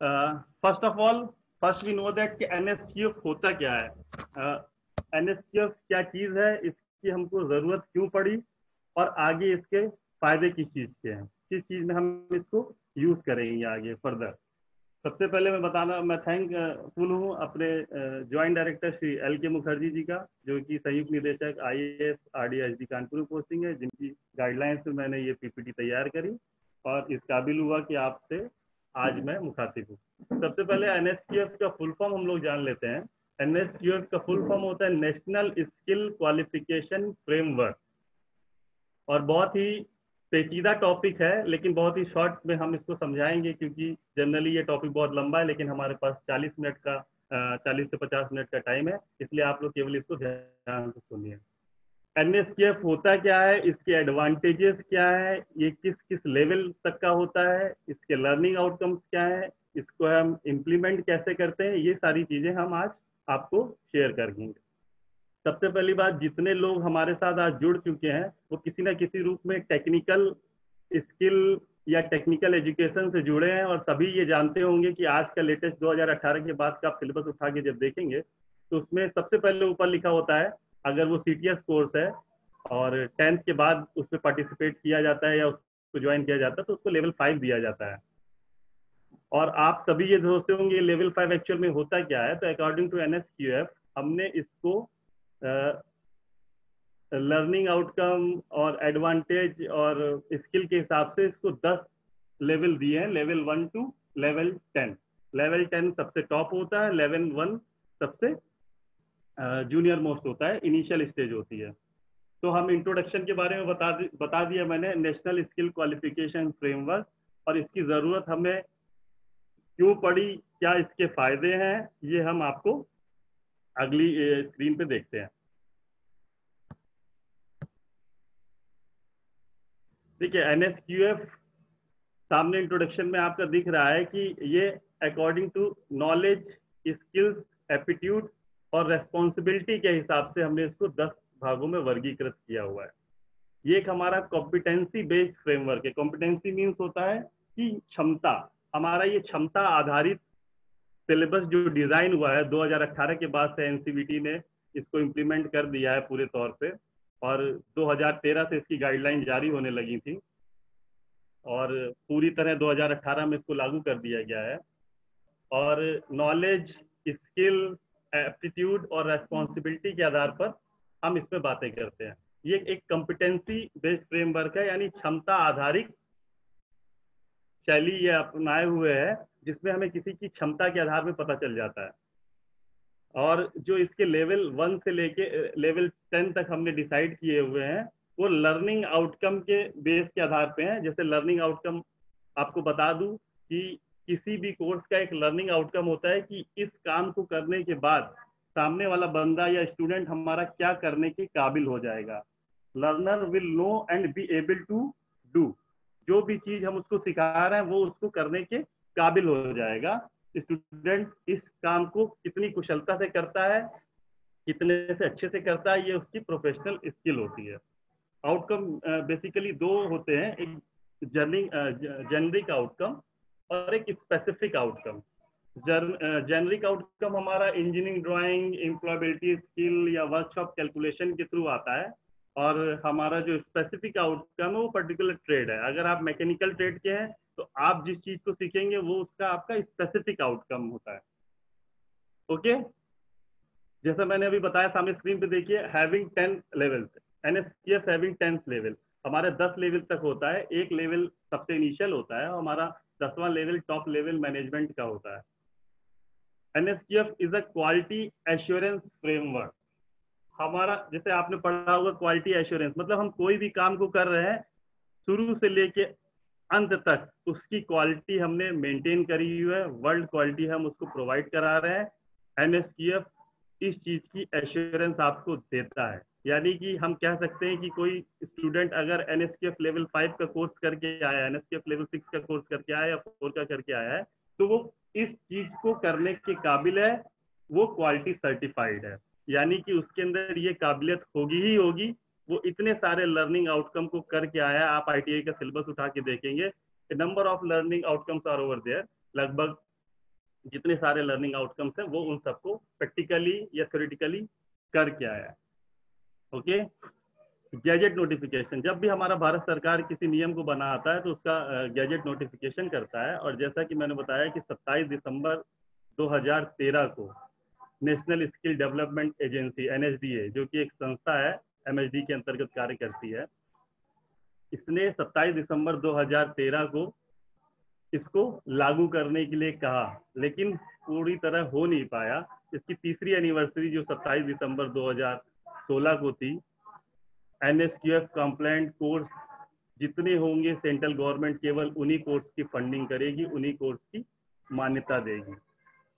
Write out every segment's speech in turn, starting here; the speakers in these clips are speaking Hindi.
First of all, first we know that कि एनएसक्यूएफ होता क्या है। एनएसक्यूएफ क्या चीज है, इसकी हमको जरूरत क्यों पड़ी, और आगे इसके फायदे किस चीज के हैं, किस चीज में हम इसको यूज करेंगे आगे फर्दर। सबसे पहले मैं थैंकफुल हूँ अपने ज्वाइंट डायरेक्टर श्री एल के मुखर्जी जी का, जो कि संयुक्त निदेशक आईएएस आरडीएसडी कानपुर में पोस्टिंग है, जिनकी गाइडलाइंस में मैंने ये पीपीटी तैयार करी और इस काबिल हुआ कि आपसे आज मैं मुखातिब हूँ। सबसे पहले एनएसक्यूएफ का फुल फॉर्म हम लोग जान लेते हैं। एनएसक्यूएफ का फुल फॉर्म होता है नेशनल स्किल क्वालिफिकेशन फ्रेमवर्क, और बहुत ही पेचीदा टॉपिक है, लेकिन बहुत ही शॉर्ट में हम इसको समझाएंगे, क्योंकि जनरली ये टॉपिक बहुत लंबा है, लेकिन हमारे पास 40 से 50 मिनट का टाइम है, इसलिए आप लोग केवल इसको ध्यान से सुनिए। एनएसक्यूएफ होता क्या है, इसके एडवांटेजेस क्या है, ये किस किस लेवल तक का होता है, इसके लर्निंग आउटकम्स क्या है, इसको हम इम्प्लीमेंट कैसे करते हैं, ये सारी चीजें हम आज आपको शेयर करेंगे। सबसे पहली बात, जितने लोग हमारे साथ आज जुड़ चुके हैं वो किसी ना किसी रूप में टेक्निकल स्किल या टेक्निकल एजुकेशन से जुड़े हैं, और सभी ये जानते होंगे कि आज का लेटेस्ट 2018 के बाद का आप सिलेबस उठा के जब देखेंगे तो उसमें सबसे पहले ऊपर लिखा होता है, अगर वो सीटीएस कोर्स है और 10th के बाद उसमें पार्टिसिपेट किया जाता है या उसको ज्वाइन किया जाता है, तो उसको लेवल 5 दिया जाता है। और आप सभी ये सोचते होंगे लेवल 5 एक्चुअल में होता क्या है। तो अकॉर्डिंग टू एनएसक्यूएफ हमने इसको लर्निंग आउटकम और एडवांटेज और स्किल के हिसाब से इसको 10 लेवल दिए हैं, लेवल 1 टू लेवल 10। लेवल 10 सबसे टॉप होता है, लेवल 1 सबसे जूनियर मोस्ट होता है, इनिशियल स्टेज होती है। तो हम इंट्रोडक्शन के बारे में बता दिया मैंने, नेशनल स्किल क्वालिफिकेशन फ्रेमवर्क, और इसकी ज़रूरत हमें क्यों पड़ी, क्या इसके फायदे हैं, ये हम आपको अगली स्क्रीन पे देखते हैं। देखिए एनएसक्यूएफ सामने इंट्रोडक्शन में आपका दिख रहा है कि ये according to knowledge, skills, aptitude और रेस्पॉन्सिबिलिटी के हिसाब से हमने इसको 10 भागों में वर्गीकृत किया हुआ है। ये एक हमारा कॉम्पिटेंसी बेस्ड फ्रेमवर्क है। कॉम्पिटेंसी मीन्स होता है कि क्षमता, हमारा ये क्षमता आधारित सिलेबस जो डिजाइन हुआ है 2018 के बाद से एनसीवीटी ने इसको इम्प्लीमेंट कर दिया है पूरे तौर पे, और 2013 से इसकी गाइडलाइन जारी होने लगी थी और पूरी तरह 2018 में इसको लागू कर दिया गया है। और नॉलेज, स्किल, एप्टीट्यूड और रेस्पॉन्सिबिलिटी के आधार पर हम इसमें बातें करते हैं। ये एक कॉम्पिटेंसी बेस्ड फ्रेमवर्क है, यानी क्षमता आधारित शैली ये अपनाए हुए है, जिसमें हमें किसी की क्षमता के आधार में पता चल जाता है। और जो इसके लेवल 1 से लेके लेवल 10 तक हमने डिसाइड किए हुए हैं, वो लर्निंग आउटकम के बेस के आधार पे हैं। जैसे लर्निंग आउटकम आपको बता दूं कि किसी भी कोर्स का एक लर्निंग आउटकम होता है कि इस काम को करने के बाद सामने वाला बंदा या स्टूडेंट हमारा क्या करने के काबिल हो जाएगा। Learner will know and be able to do, जो भी चीज हम उसको सिखा रहे हैं वो उसको करने के काबिल हो जाएगा। स्टूडेंट इस काम को कितनी कुशलता से करता है, कितने से अच्छे से करता है, ये उसकी प्रोफेशनल स्किल होती है। आउटकम बेसिकली दो होते हैं, एक जेनरिक आउटकम और एक स्पेसिफिक आउटकम। जेनरिक आउटकम हमारा इंजीनियरिंग, ड्राइंग, एम्प्लॉयबिलिटी स्किल या वर्कशॉप कैलकुलेशन के थ्रू आता है, और हमारा जो स्पेसिफिक आउटकम है वो पर्टिकुलर ट्रेड है। अगर आप मैकेनिकल ट्रेड के हैं तो आप जिस चीज को सीखेंगे वो उसका आपका स्पेसिफिक आउटकम होता है। ओके, जैसा मैंने अभी बताया, सामने स्क्रीन पे देखिए, having 10 levels, NSQF having 10 level, हमारे 10 लेवल तक होता है। एक लेवल सबसे इनिशियल होता है और हमारा 10वां लेवल टॉप लेवल मैनेजमेंट का होता है। NSQF is a quality assurance framework. हमारा, जैसे आपने पढ़ा होगा क्वालिटी एश्योरेंस, मतलब हम कोई भी काम को कर रहे हैं शुरू से लेके अंत तक उसकी क्वालिटी हमने मेंटेन करी हुई है, वर्ल्ड क्वालिटी हम उसको प्रोवाइड करा रहे हैं। एनएसक्यूएफ इस चीज की एश्योरेंस आपको देता है। यानी कि हम कह सकते हैं कि कोई स्टूडेंट अगर एनएसक्यूएफ लेवल 5 का कोर्स करके आया, एनएसक्यूएफ लेवल 6 का कोर्स करके आया या 4 का करके आया है, तो वो इस चीज को करने के काबिल है, वो क्वालिटी सर्टिफाइड है। यानी कि उसके अंदर ये काबिलियत होगी ही होगी, वो इतने सारे लर्निंग आउटकम को करके आया। आप आईटीआई का सिलेबस उठा के देखेंगे, number of learning outcomes are over there, लगभग जितने सारे लर्निंग आउटकम्स हैं वो उन सबको प्रैक्टिकली या थ्योरेटिकली करके आया है। ओके। गैजेट नोटिफिकेशन, जब भी हमारा भारत सरकार किसी नियम को बनाता है तो उसका गैजेट नोटिफिकेशन करता है, और जैसा कि मैंने बताया कि 27 दिसंबर 2013 को national skill development agency NSDA, जो कि एक संस्था है MHD के अंतर्गत कार्य करती है, इसने 27 दिसंबर 2013 को इसको लागू करने के लिए कहा, लेकिन पूरी तरह हो नहीं पाया। इसकी तीसरी एनिवर्सरी जो 27 दिसंबर 2016 को थी, NSQF कंप्लायंट कोर्स जितने होंगे सेंट्रल गवर्नमेंट केवल उन्हीं कोर्स की फंडिंग करेगी, उन्हीं कोर्स की मान्यता देगी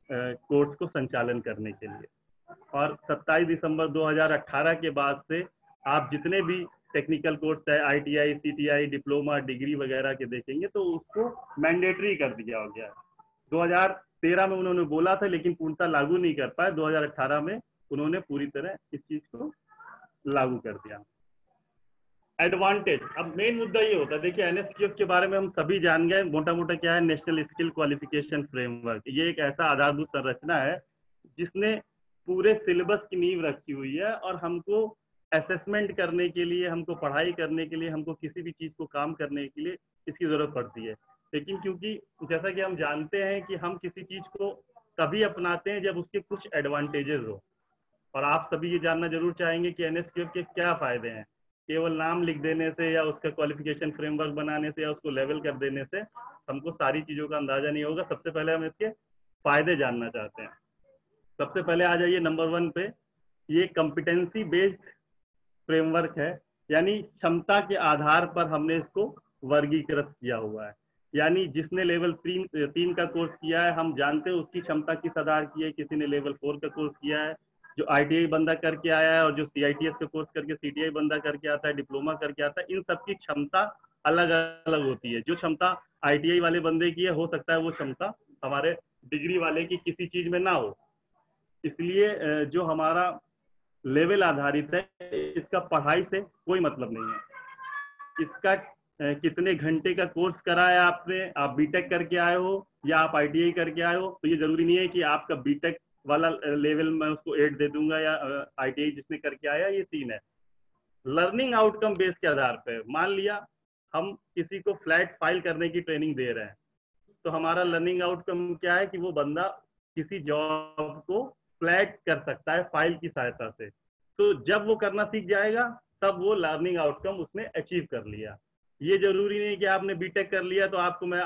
कोर्स को संचालन करने के लिए। और 27 दिसंबर 2018 के बाद से आप जितने भी टेक्निकल कोर्स चाहे ITI, CTI, डिप्लोमा, डिग्री वगैरह के देखेंगे तो उसको मैंडेटरी कर दिया हो गया। 2013 में उन्होंने बोला था लेकिन पूर्णतः लागू नहीं कर पाए, 2018 में उन्होंने पूरी तरह इस चीज को लागू कर दिया। एडवांटेज, अब मेन मुद्दा ये होता है, देखिए NSQF के बारे में हम सभी जान गए, मोटा मोटा क्या है, नेशनल स्किल क्वालिफिकेशन फ्रेमवर्क। ये एक ऐसा आधारभूत संरचना है जिसने पूरे सिलेबस की नींव रखी हुई है, और हमको असेसमेंट करने के लिए, हमको पढ़ाई करने के लिए, हमको किसी भी चीज को काम करने के लिए इसकी जरूरत पड़ती है। लेकिन क्योंकि जैसा कि हम जानते हैं कि हम किसी चीज को तभी अपनाते हैं जब उसके कुछ एडवांटेजेस हो, और आप सभी ये जानना जरूर चाहेंगे कि NSQF के क्या फायदे हैं। केवल नाम लिख देने से या उसका क्वालिफिकेशन फ्रेमवर्क बनाने से या उसको लेवल कर देने से हमको सारी चीजों का अंदाजा नहीं होगा। सबसे पहले हम इसके फायदे जानना चाहते हैं। सबसे पहले आ जाइए नंबर 1 पे, ये कॉम्पिटेंसी बेस्ड फ्रेमवर्क है, यानी क्षमता के आधार पर हमने इसको वर्गीकृत किया हुआ है। यानी जिसने लेवल 3 का कोर्स किया है, हम जानते हैं उसकी क्षमता किस आधार की है। किसी ने लेवल 4 का कोर्स किया है, जो ITI बंदा करके आया है, और जो CITS का कोर्स करके CTI बंदा करके आता है, डिप्लोमा करके आता है, इन सबकी क्षमता अलग अलग होती है। जो क्षमता ITI वाले बंदे की है, हो सकता है वो क्षमता हमारे डिग्री वाले की किसी चीज में ना हो। इसलिए जो हमारा लेवल आधारित है, इसका पढ़ाई से कोई मतलब नहीं है। इसका कितने घंटे का कोर्स करा है आपने, आप बीटेक करके आए हो या आप ITI करके आए हो, तो ये जरूरी नहीं है कि आपका बीटेक वाला लेवल मैं उसको 8 दे दूंगा, या ITI जिसने करके आया ये 3 है। लर्निंग आउटकम बेस के आधार पर, मान लिया हम किसी को फ्लैट फाइल करने की ट्रेनिंग दे रहे हैं, तो हमारा लर्निंग आउटकम क्या है कि वो बंदा किसी जॉब को फ्लैट कर सकता है फाइल की सहायता से। तो जब वो करना सीख जाएगा तब वो लर्निंग आउटकम उसने अचीव कर लिया। ये जरूरी नहीं कि आपने बीटेक कर लिया तो आपको मैं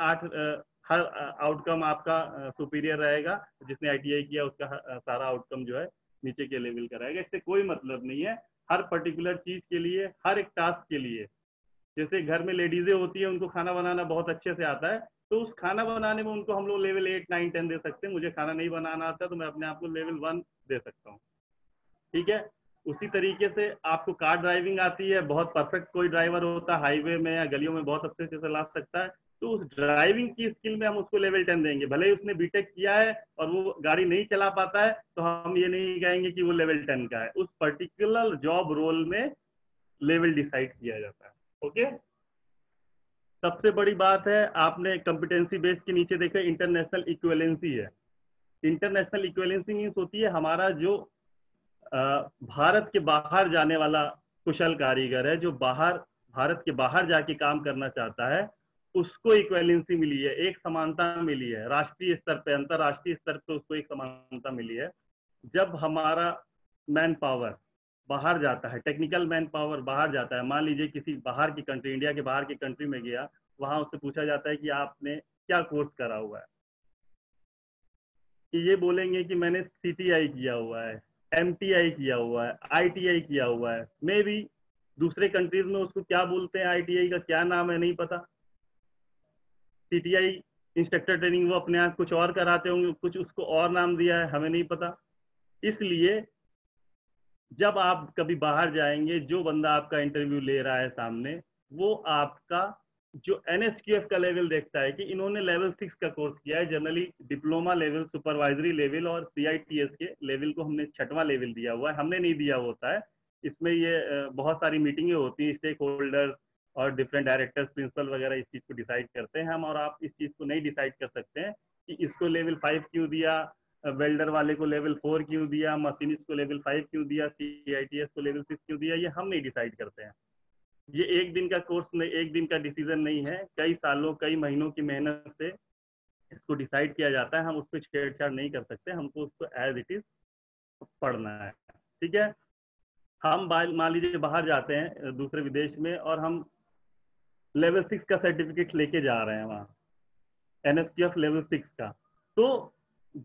हर आउटकम आपका सुपीरियर रहेगा, जिसने ITI किया उसका सारा आउटकम जो है नीचे के लेवल का रहेगा। इससे कोई मतलब नहीं है। हर पर्टिकुलर चीज के लिए, हर एक टास्क के लिए, जैसे घर में लेडीजें होती है, उनको खाना बनाना बहुत अच्छे से आता है, तो उस खाना बनाने में उनको हम लोग लेवल 8, 9, 10 दे सकते हैं। मुझे खाना नहीं बनाना आता तो मैं अपने आप को लेवल 1 दे सकता हूँ, ठीक है। उसी तरीके से आपको कार ड्राइविंग आती है, बहुत परफेक्ट कोई ड्राइवर होता है, हाईवे में या गलियों में बहुत अच्छे से चला सकता है, तो उस ड्राइविंग की स्किल में हम उसको लेवल 10 देंगे। भले ही उसने बीटेक किया है और वो गाड़ी नहीं चला पाता है, तो हम ये नहीं कहेंगे कि वो लेवल 10 का है। उस पर्टिकुलर जॉब रोल में लेवल डिसाइड किया जाता है। ओके। सबसे बड़ी बात है, आपने कॉम्पिटेंसी बेस के नीचे देखा इंटरनेशनल इक्विवेलेंसी है। इंटरनेशनल इक्विवेलेंसी मीन्स होती है हमारा जो भारत के बाहर जाने वाला कुशल कारीगर है, जो भारत के बाहर जाके काम करना चाहता है, उसको इक्विवेलेंसी मिली है, एक समानता मिली है। राष्ट्रीय स्तर पे, अंतरराष्ट्रीय स्तर पे उसको एक समानता मिली है। जब हमारा मैन पावर बाहर जाता है, टेक्निकल मैन पावर बाहर जाता है, मान लीजिए किसी बाहर की कंट्री, इंडिया के बाहर की कंट्री में गया, वहां उससे पूछा जाता है कि आपने क्या कोर्स करा हुआ है, कि ये बोलेंगे कि मैंने CTI किया हुआ है, MTI किया हुआ है, ITI किया हुआ है। मे भी दूसरे कंट्रीज में उसको क्या बोलते हैं, ITI का क्या नाम है नहीं पता। CTI इंस्ट्रक्टर ट्रेनिंग वो अपने आप कुछ और कराते होंगे, कुछ उसको और नाम दिया है, हमें नहीं पता। इसलिए जब आप कभी बाहर जाएंगे, जो बंदा आपका इंटरव्यू ले रहा है सामने, वो आपका जो NSQF का लेवल देखता है कि इन्होंने लेवल 6 का कोर्स किया है। Generally diploma level, supervisory level और CITS के लेवल को हमने 6वां लेवल दिया हुआ है, हमने नहीं दिया होता है। इसमें ये बहुत सारी मीटिंगें होती हैं, स्टेक होल्डर्स और डिफरेंट डायरेक्टर्स, प्रिंसिपल वगैरह इस चीज को डिसाइड करते हैं हम, और आप इस चीज को नहीं डिसाइड कर सकते हैं कि इसको लेवल 5 क्यों दिया, वेल्डर वाले को लेवल 4 क्यों दिया, मशीनिस्ट को लेवल 5 क्यों दिया, CITS को लेवल 6 क्यों दिया, ये हम नहीं डिसाइड करते हैं। ये एक दिन का कोर्स नहीं, एक दिन का डिसीजन नहीं है, कई सालों कई महीनों की मेहनत से इसको डिसाइड किया जाता है। हम उस पर छेड़छाड़ नहीं कर सकते, हमको उसको एज इट इज पढ़ना है। ठीक है, हम मान लीजिए बाहर जाते हैं दूसरे विदेश में और हम लेवल 6 का सर्टिफिकेट लेके जा रहे हैं वहाँ, NSQF लेवल 6 का, तो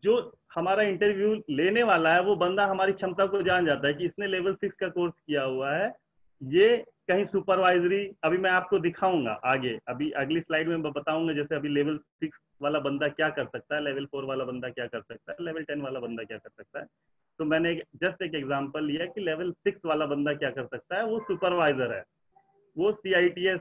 जो हमारा इंटरव्यू लेने वाला है वो बंदा हमारी क्षमता को जान जाता है कि इसने लेवल 6 का कोर्स किया हुआ है, ये कहीं सुपरवाइजरी, अभी मैं आपको दिखाऊंगा आगे, अभी अगली स्लाइड में बताऊंगा जैसे अभी लेवल 6 वाला बंदा क्या कर सकता है, लेवल 4 वाला बंदा क्या कर सकता है, लेवल 10 वाला बंदा क्या कर सकता है। तो मैंने जस्ट एक एग्जांपल लिया कि लेवल 6 वाला बंदा क्या कर सकता है, वो सुपरवाइजर है, वो CITS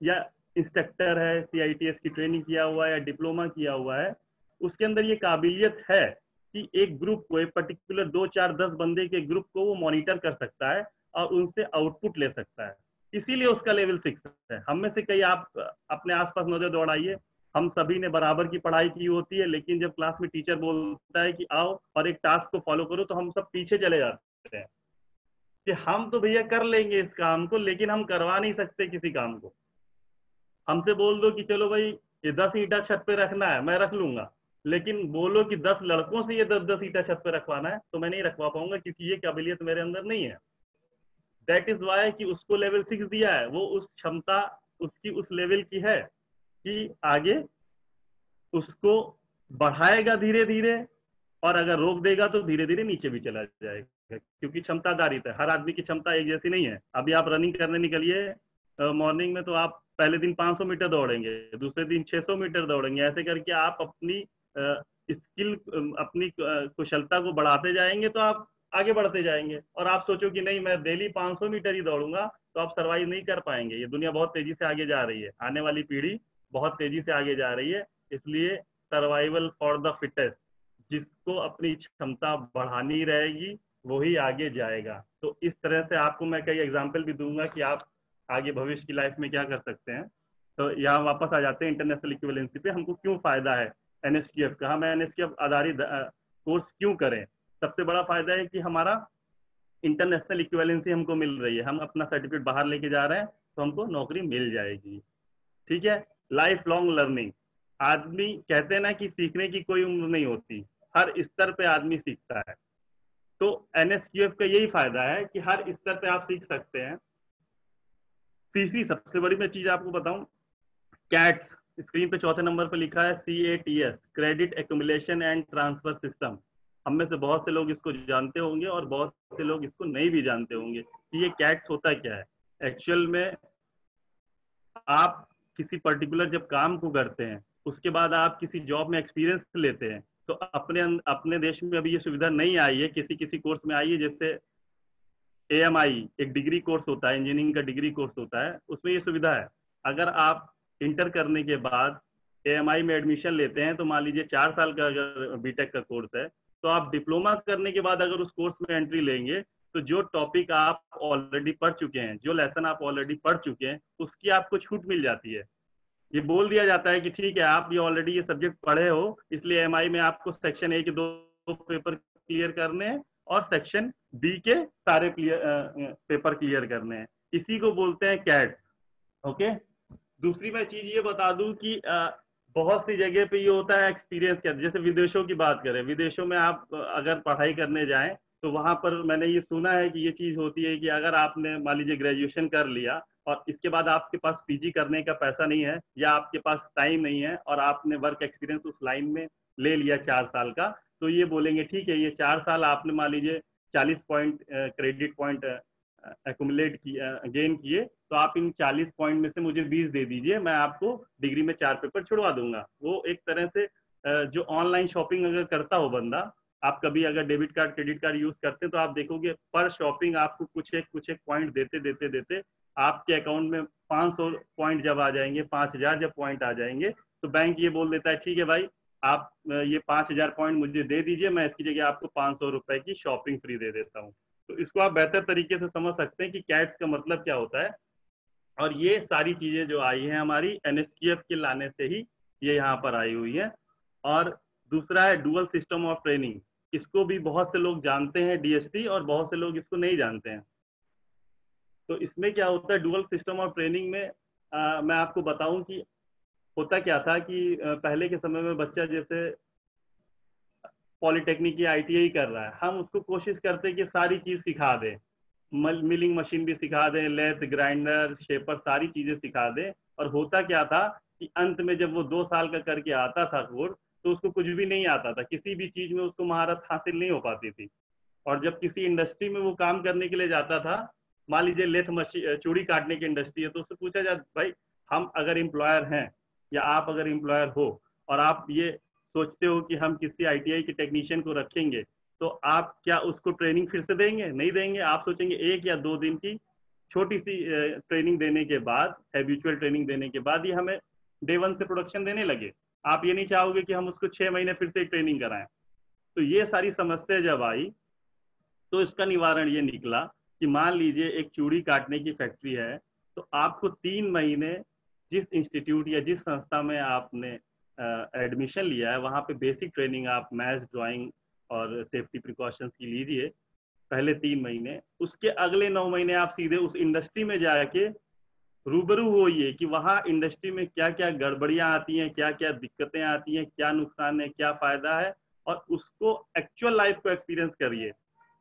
या इंस्ट्रक्टर है, CITS की ट्रेनिंग किया हुआ है या डिप्लोमा किया हुआ है, उसके अंदर ये काबिलियत है कि एक ग्रुप को, एक पर्टिकुलर 2 4 10 बंदे के ग्रुप को वो मॉनिटर कर सकता है और उनसे आउटपुट ले सकता है, इसीलिए उसका लेवल 6 है। हम में से कई, आप अपने आसपास नजर दौड़ाइए, हम सभी ने बराबर की पढ़ाई की होती है, लेकिन जब क्लास में टीचर बोलता है कि आओ और एक टास्क को फॉलो करो, तो हम सब पीछे चले जाते हैं कि हम तो भैया कर लेंगे इस काम को, लेकिन हम करवा नहीं सकते किसी काम को। हमसे बोल दो कि चलो भाई ये 10 ईंटा छत पे रखना है, मैं रख लूंगा, लेकिन बोलो कि 10 लड़कों से ये 10 ईंटा छत पे रखवाना है, तो मैं नहीं रखवा पाऊंगा, क्योंकि ये काबिलियत मेरे अंदर नहीं है। दैट इज वाई कि उसको लेवल 6 दिया है, वो उस क्षमता उसकी उस लेवल की है कि आगे उसको बढ़ाएगा धीरे धीरे, और अगर रोक देगा तो धीरे धीरे नीचे भी चला जाएगा, क्योंकि क्षमताधारित है। हर आदमी की क्षमता एक जैसी नहीं है। अभी आप रनिंग करने निकलिए मॉर्निंग में, तो आप पहले दिन 500 मीटर दौड़ेंगे, दूसरे दिन 600 मीटर दौड़ेंगे, ऐसे करके आप अपनी स्किल, अपनी कुशलता को बढ़ाते जाएंगे, तो आप आगे बढ़ते जाएंगे। और आप सोचो कि नहीं मैं डेली 500 मीटर ही दौड़ूंगा, तो आप सर्वाइव नहीं कर पाएंगे। ये दुनिया बहुत तेजी से आगे जा रही है, आने वाली पीढ़ी बहुत तेजी से आगे जा रही है, इसलिए सर्वाइवल फॉर द फिटेस्ट, जिसको अपनी क्षमता बढ़ानी रहेगी वही आगे जाएगा। तो इस तरह से आपको मैं कई एग्जाम्पल भी दूंगा कि आप आगे भविष्य की लाइफ में क्या कर सकते हैं। तो यहाँ वापस आ जाते हैं इंटरनेशनल इक्विवेलेंसी पे, हमको क्यों फायदा है NSQF का, हम NSQF आधारित कोर्स क्यों करें। सबसे बड़ा फायदा है कि हमारा इंटरनेशनल इक्विवेलेंसी हमको मिल रही है, हम अपना सर्टिफिकेट बाहर लेके जा रहे हैं तो हमको नौकरी मिल जाएगी। ठीक है, लाइफ लॉन्ग लर्निंग, आदमी कहते हैं ना कि सीखने की कोई उम्र नहीं होती, हर स्तर पे आदमी सीखता है। तो NSQF का यही फायदा है कि हर स्तर पे आप सीख सकते हैं। तीसरी सबसे बड़ी मैं चीज आपको बताऊं, कैट्स, स्क्रीन पे चौथे नंबर पे लिखा है CATS, credit accumulation and transfer system. हम में से बहुत से लोग इसको जानते होंगे और बहुत से लोग इसको नहीं भी जानते होंगे कि ये कैट्स होता क्या है। एक्चुअल में आप किसी पर्टिकुलर जब काम को करते हैं, उसके बाद आप किसी जॉब में एक्सपीरियंस लेते हैं, तो अपने देश में अभी ये सुविधा नहीं आई है, किसी किसी कोर्स में आई है, जैसे AMI एक डिग्री कोर्स होता है, इंजीनियरिंग का डिग्री कोर्स होता है, उसमें ये सुविधा है। अगर आप इंटर करने के बाद AMI में एडमिशन लेते हैं, तो मान लीजिए 4 साल का अगर बीटेक का कोर्स है, तो आप डिप्लोमा करने के बाद अगर उस कोर्स में एंट्री लेंगे, तो जो टॉपिक आप ऑलरेडी पढ़ चुके हैं, जो लेसन आप ऑलरेडी पढ़ चुके हैं, उसकी आपको छूट मिल जाती है। ये बोल दिया जाता है कि ठीक है, आप ये ऑलरेडी ये सब्जेक्ट पढ़े हो, इसलिए MI में आपको सेक्शन A के 2 पेपर क्लियर करने हैं और सेक्शन B के सारे पेपर क्लियर करने हैं। इसी को बोलते हैं कैट। ओके, दूसरी मैं चीज ये बता दूं कि बहुत सी जगह पे ये होता है एक्सपीरियंस क्या, जैसे विदेशों की बात करें, विदेशों में आप अगर पढ़ाई करने जाएं, तो वहां पर मैंने ये सुना है कि ये चीज होती है कि अगर आपने मान लीजिए ग्रेजुएशन कर लिया और इसके बाद आपके पास PG करने का पैसा नहीं है या आपके पास टाइम नहीं है और आपने वर्क एक्सपीरियंस उस लाइन में ले लिया 4 साल का, तो ये बोलेंगे ठीक है, ये 4 साल आपने मान लीजिए 40 पॉइंट क्रेडिट पॉइंट एक्युमुलेट किया, गेन किए, तो आप इन 40 पॉइंट में से मुझे 20 दे दीजिए, मैं आपको डिग्री में 4 पेपर छुड़वा दूंगा। वो एक तरह से जो ऑनलाइन शॉपिंग अगर करता हो बंदा, आप कभी अगर debit card credit card use करते हैं, तो आप देखोगे पर शॉपिंग आपको कुछ एक पॉइंट देते देते देते आपके अकाउंट में 500 पॉइंट जब आ जाएंगे, 5000 जब पॉइंट आ जाएंगे, तो बैंक ये बोल देता है ठीक है भाई, आप ये 5000 पॉइंट मुझे दे दीजिए, मैं इसकी जगह आपको 500 रुपए की शॉपिंग फ्री दे देता हूँ। तो इसको आप बेहतर तरीके से समझ सकते हैं कि कैट्स का मतलब क्या होता है। और ये सारी चीजें जो आई हैं हमारी NSQF के लाने से ही ये यहाँ पर आई हुई है। और दूसरा है डुअल सिस्टम ऑफ ट्रेनिंग। इसको भी बहुत से लोग जानते हैं डीएसटी, और बहुत से लोग इसको नहीं जानते हैं। तो इसमें क्या होता है डुअल सिस्टम ऑफ ट्रेनिंग में, मैं आपको बताऊं कि होता क्या था कि पहले के समय में बच्चा जैसे पॉलिटेक्निक या आईटीआई कर रहा है, हम उसको कोशिश करते हैं कि सारी चीज सिखा दें, मिलिंग मशीन भी सिखा दें, लेथ, ग्राइंडर, शेपर, सारी चीजें सिखा दें। और होता क्या था कि अंत में जब वो 2 साल का करके आता था कोर्स, तो उसको कुछ भी नहीं आता था, किसी भी चीज में उसको महारत हासिल नहीं हो पाती थी। और जब किसी इंडस्ट्री में वो काम करने के लिए जाता था, मान लीजिए लेथ मशीन, चूड़ी काटने की इंडस्ट्री है, तो उससे पूछा जाता, भाई हम अगर एम्प्लॉयर हैं या आप अगर एम्प्लॉयर हो और आप ये सोचते हो कि हम किसी आईटीआई के टेक्नीशियन को रखेंगे, तो आप क्या उसको ट्रेनिंग फिर से देंगे? नहीं देंगे। आप सोचेंगे 1 या 2 दिन की छोटी सी ट्रेनिंग देने के बाद, हैबिचुअल ट्रेनिंग देने के बाद ये हमें डे 1 से प्रोडक्शन देने लगे। आप ये नहीं चाहोगे कि हम उसको 6 महीने फिर से ट्रेनिंग कराएं। तो ये सारी समस्या जब आई, तो इसका निवारण ये निकला कि मान लीजिए एक चूड़ी काटने की फैक्ट्री है, तो आपको 3 महीने जिस इंस्टीट्यूट या जिस संस्था में आपने एडमिशन लिया है, वहां पे बेसिक ट्रेनिंग आप मैथ्स, ड्राइंग और सेफ्टी प्रिकॉशंस की लीजिए पहले 3 महीने। उसके अगले 9 महीने आप सीधे उस इंडस्ट्री में जाके रूबरू होइए कि वहाँ इंडस्ट्री में क्या क्या गड़बड़ियां आती हैं, क्या क्या दिक्कतें आती हैं, क्या नुकसान है, क्या फायदा है, और उसको एक्चुअल लाइफ को एक्सपीरियंस करिए,